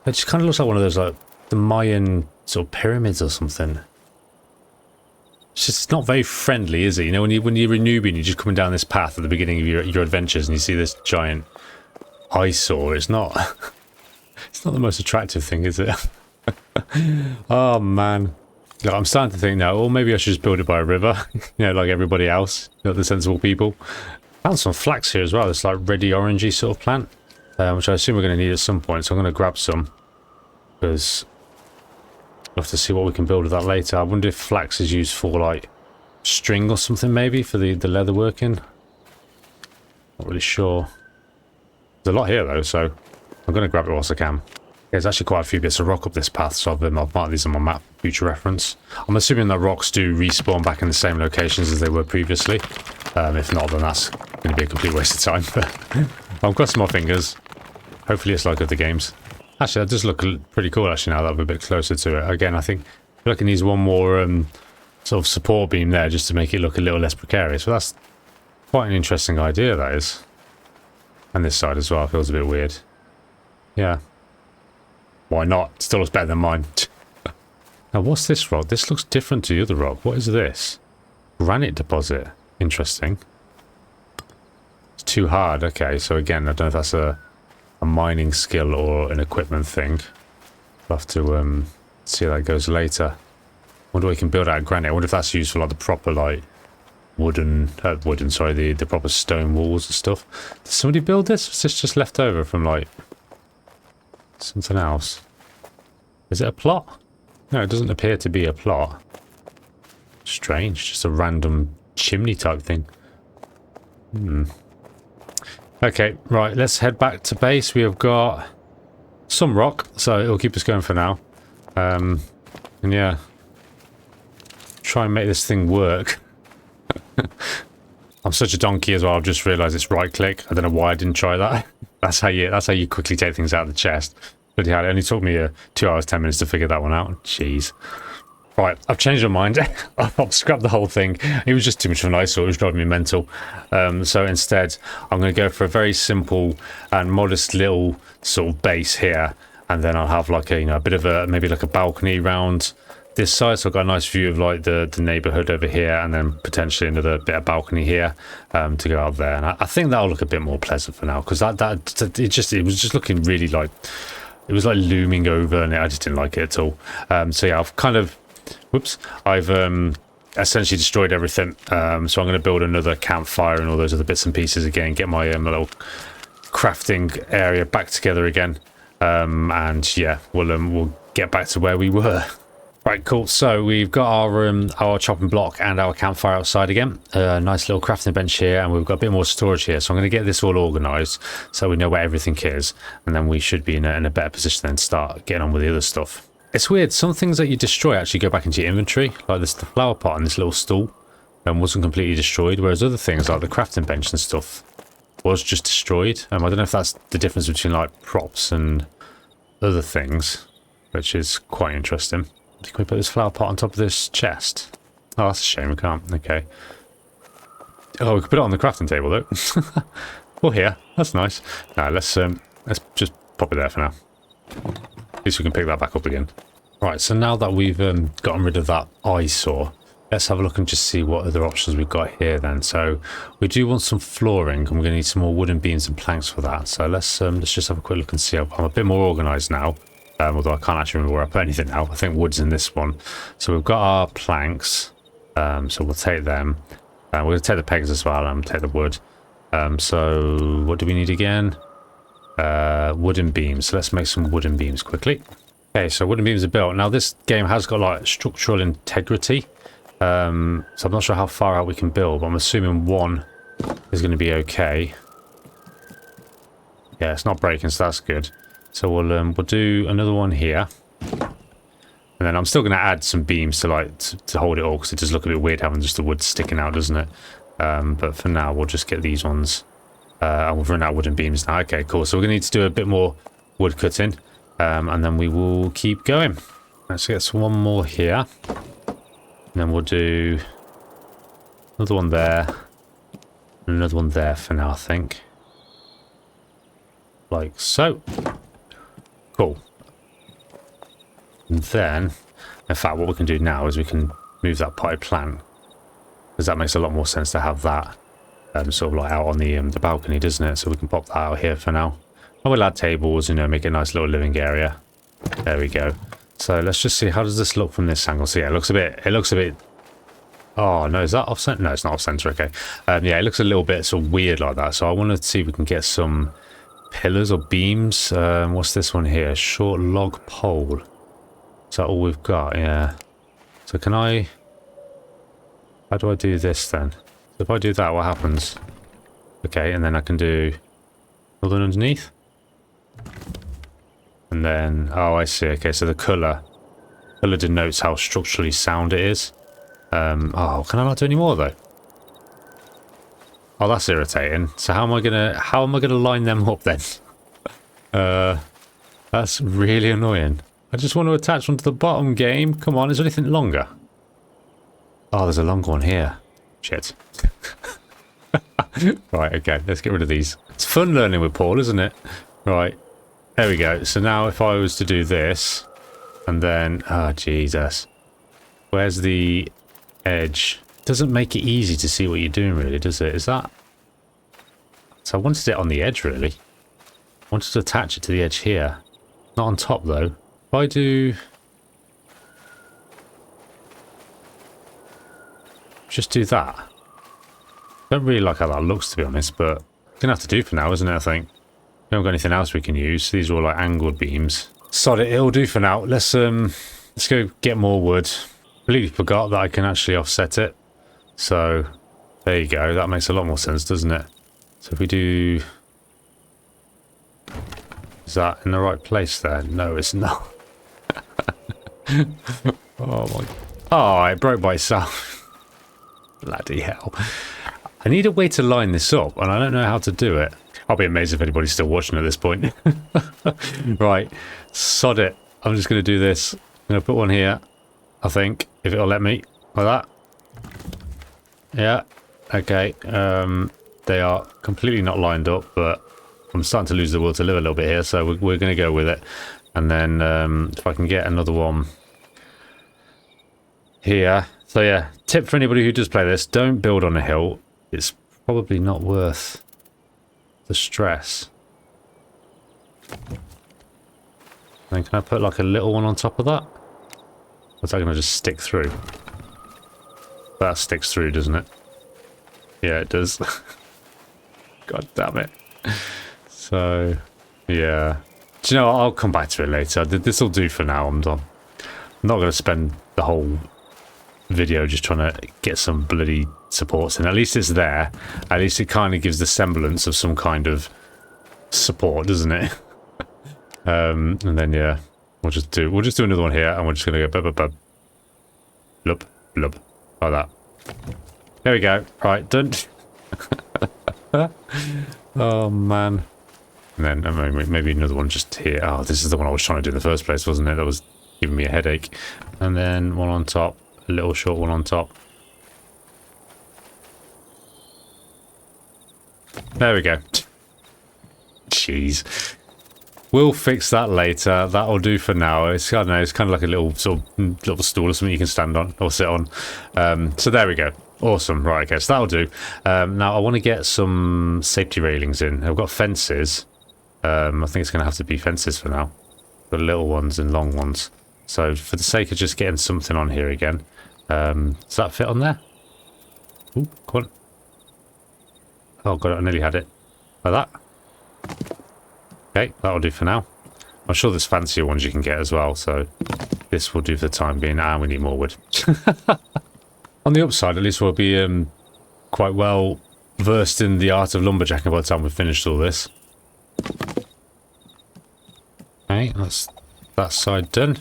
just kind of looks like one of those like the Mayan sort of pyramids or something. It's just not very friendly, is it? You know, when you're a newbie and you're just coming down this path at the beginning of your adventures and you see this giant eyesore, it's not it's not the most attractive thing, is it? Oh man. Look, I'm starting to think now, or maybe I should just build it by a river, you know, like everybody else, the sensible people. Found some flax here as well, this like reddy orangey sort of plant, which I assume we're going to need at some point, so I'm going to grab some, because we'll have to see what we can build with that later. I wonder if flax is used for like string or something maybe, for the leather working. Not really sure. There's a lot here though, so I'm going to grab it whilst I can. There's actually quite a few bits of rock up this path, so I've marked these on my map for future reference. I'm assuming that rocks do respawn back in the same locations as they were previously. If not, then that's going to be a complete waste of time. But I'm crossing my fingers. Hopefully it's like other games. Actually, that does look pretty cool actually now that I'm a bit closer to it. Again, I think it needs one more sort of support beam there just to make it look a little less precarious. But that's quite an interesting idea, that is. And this side as well feels a bit weird. Yeah. Why not? Still looks better than mine. Now, what's this rock? This looks different to the other rock. What is this? Granite deposit. Interesting. It's too hard. Okay, so again, I don't know if that's a mining skill or an equipment thing. We'll have to see how that goes later. Wonder what we can build out of granite. I wonder if that's used for like the proper like the proper stone walls and stuff. Did somebody build this? Was this just left over from like something else? Is it a plot? No, it doesn't appear to be a plot. Strange, just a random chimney type thing. Okay, right, let's head back to base. We have got some rock, so it'll keep us going for now. And yeah, try and make this thing work. I'm such a donkey as well. I've just realised it's right click. I don't know why I didn't try that. That's how you quickly take things out of the chest. But yeah, it only took me 2 hours 10 minutes to figure that one out. Jeez. Right, I've changed my mind. I've scrapped the whole thing. It was just too much of an eyesore. It was driving me mental. So instead, I'm going to go for a very simple and modest little sort of base here, and then I'll have like a bit of maybe like a balcony round this side. So I've got a nice view of like the neighbourhood over here, and then potentially another bit of balcony here to go out there. And I think that'll look a bit more pleasant for now, because it was just looking really like it was like looming over, and I just didn't like it at all. So yeah, I've kind of. Whoops, I've essentially destroyed everything, so I'm going to build another campfire and all those other bits and pieces again, get my little crafting area back together again, and yeah, we'll get back to where we were. Right, cool, so we've got our chopping block and our campfire outside again, a nice little crafting bench here, and we've got a bit more storage here, so I'm going to get this all organised so we know where everything is, and then we should be in a better position then to start getting on with the other stuff. It's weird. Some things that you destroy actually go back into your inventory. Like this, the flower pot and this little stool wasn't completely destroyed. Whereas other things like the crafting bench and stuff was just destroyed. I don't know if that's the difference between like props and other things, which is quite interesting. Can we put this flower pot on top of this chest? Oh, that's a shame we can't. Okay. Oh, we could put it on the crafting table though. Or here. That's nice. Now let's just pop it there for now. At least we can pick that back up again. Right, so now that we've gotten rid of that eyesore, let's have a look and just see what other options we've got here then. So we do want some flooring, and we're going to need some more wooden beams and planks for that. So let's just have a quick look and see. I'm a bit more organised now, although I can't actually remember where I put anything now. I think wood's in this one. So we've got our planks, so we'll take them. We're going to take the pegs as well and take the wood. So what do we need again? Wooden beams. So let's make some wooden beams quickly. Okay, so wooden beams are built. Now this game has got like structural integrity. So I'm not sure how far out we can build, but I'm assuming one is going to be okay. Yeah, it's not breaking, so that's good. So we'll do another one here. And then I'm still going to add some beams to hold it all, because it does look a bit weird having just the wood sticking out, doesn't it? But for now, we'll just get these ones. And we've run out of wooden beams now. Okay, cool. So we're going to need to do a bit more wood cutting. And then we will keep going. Let's get one more here. And then we'll do another one there. And another one there for now, I think. Like so. Cool. And then, in fact, what we can do now is we can move that potted plant. Because that makes a lot more sense to have that sort of like out on the balcony, doesn't it? So we can pop that out here for now. And we'll add tables, you know, make it a nice little living area. There we go. So let's just see, how does this look from this angle? So yeah, it looks a bit, oh no, is that off center? No, it's not off center, okay. Yeah, it looks a little bit sort of weird like that. So I want to see if we can get some pillars or beams. What's this one here? Short log pole. Is that all we've got? Yeah. So can I, how do I do this then? So if I do that, what happens? Okay, and then I can do another one underneath. And then, oh, I see. Okay, so the colour denotes how structurally sound it is. Oh, can I not do any more though? Oh, that's irritating. So how am I gonna line them up then? That's really annoying. I just want to attach one to the bottom, game. Come on, is there anything longer? Oh, there's a longer one here. Shit. Right, okay, let's get rid of these. It's fun learning with Paul, isn't it? Right, there we go. So now if I was to do this, and then, oh, Jesus. Where's the edge? It doesn't make it easy to see what you're doing, really, does it? Is that... So I wanted it on the edge, really. I wanted to attach it to the edge here. Not on top, though. If I do... just do that. Don't really like how that looks, to be honest, but gonna have to do for now, isn't it? I think we haven't got anything else we can use. These are all like angled beams. Sod it, it'll do for now. Let's go get more wood. Completely forgot that I can actually offset it. So there you go. That makes a lot more sense, doesn't it? So if we do, is that in the right place there? No, it's not. Oh my! Oh, it broke by itself. Bloody hell. I need a way to line this up, and I don't know how to do it. I'll be amazed if anybody's still watching at this point. Right, sod it. I'm just going to do this. I'm going to put one here, I think, if it'll let me. Like that. Yeah, okay. They are completely not lined up, but I'm starting to lose the will to live a little bit here, so we're going to go with it. And then if I can get another one here. So yeah, tip for anybody who does play this, don't build on a hill. It's probably not worth the stress. Then can I put like a little one on top of that? Or is that going to just stick through? That sticks through, doesn't it? Yeah, it does. God damn it. So, yeah. Do you know what? I'll come back to it later. This will do for now. I'm done. I'm not going to spend the whole video just trying to get some bloody supports in. At least it's there. At least it kind of gives the semblance of some kind of support, doesn't it? And then, yeah. We'll just do another one here, and we're just gonna go bub bub bub, blub blub, like that. There we go. Right, done. Oh man. And then maybe another one just here. Oh, this is the one I was trying to do in the first place, wasn't it? That was giving me a headache. And then one on top, a little short one on top. There we go. Jeez. We'll fix that later. That'll do for now. It's, I don't know, it's kind of like a little sort of little stool or something you can stand on or sit on. So there we go. Awesome. Right, okay, so that'll do. Now I want to get some safety railings in. I've got fences. I think it's going to have to be fences for now. Got little ones and long ones. So for the sake of just getting something on here again. Does that fit on there? Ooh, come on. Oh god, I nearly had it. Like that. Okay, that'll do for now. I'm sure there's fancier ones you can get as well, so this will do for the time being. Ah, we need more wood. On the upside, at least we'll be quite well versed in the art of lumberjacking by the time we've finished all this. Okay, that's that side done.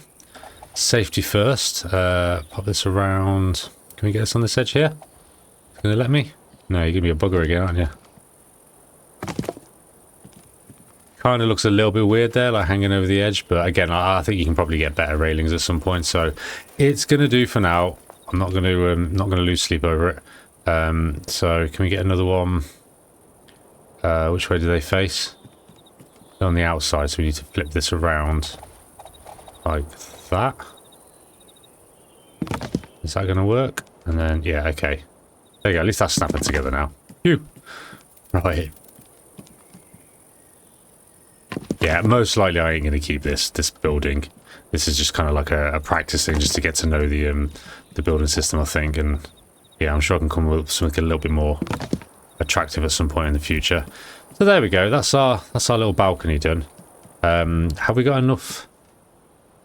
Safety first. Pop this around. Can we get this on this edge here? Gonna let me? No, you're gonna be a bugger again, aren't you? Kind of looks a little bit weird there, like hanging over the edge, but again, I think you can probably get better railings at some point, so it's gonna do for now. I'm not gonna lose sleep over it. So can we get another one? Which way do they face? They're on the outside, so we need to flip this around like that. Is that gonna work? And then yeah, okay. There you go. At least that's snapping together now. Phew. Right. Yeah, most likely I ain't going to keep this building. This is just kind of like a practice thing just to get to know the building system, I think. And yeah, I'm sure I can come up with something a little bit more attractive at some point in the future. So there we go. That's our little balcony done. Have we got enough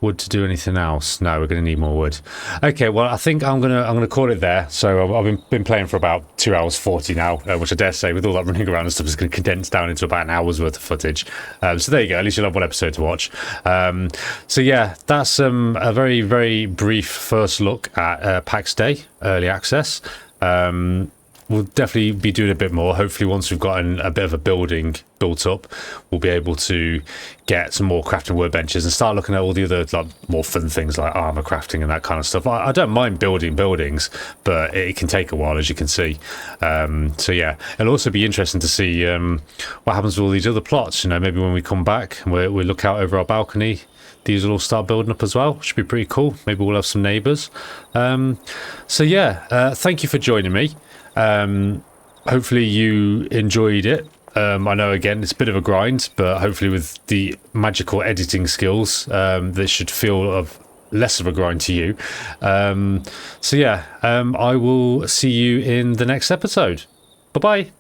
wood to do anything else? No, we're going to need more wood. Okay, well, I think I'm gonna call it there. So I've been playing for about 2 hours 40 now, which I dare say, with all that running around and stuff, is going to condense down into about an hour's worth of footage. So there you go. At least you'll have one episode to watch. So yeah, that's a very, very brief first look at Pax Dei Early Access. We'll definitely be doing a bit more. Hopefully once we've gotten a bit of a building built up, we'll be able to get some more crafting workbenches and start looking at all the other like more fun things like armor crafting and that kind of stuff. I don't mind building buildings, but it can take a while, as you can see. So yeah, it'll also be interesting to see what happens with all these other plots. You know, maybe when we come back and we look out over our balcony, these will all start building up as well. Should be pretty cool. Maybe we'll have some neighbours. So yeah, thank you for joining me. Hopefully you enjoyed it. I know, again, it's a bit of a grind, but hopefully with the magical editing skills, this should feel of less of a grind to you. So yeah, I will see you in the next episode. Bye-bye.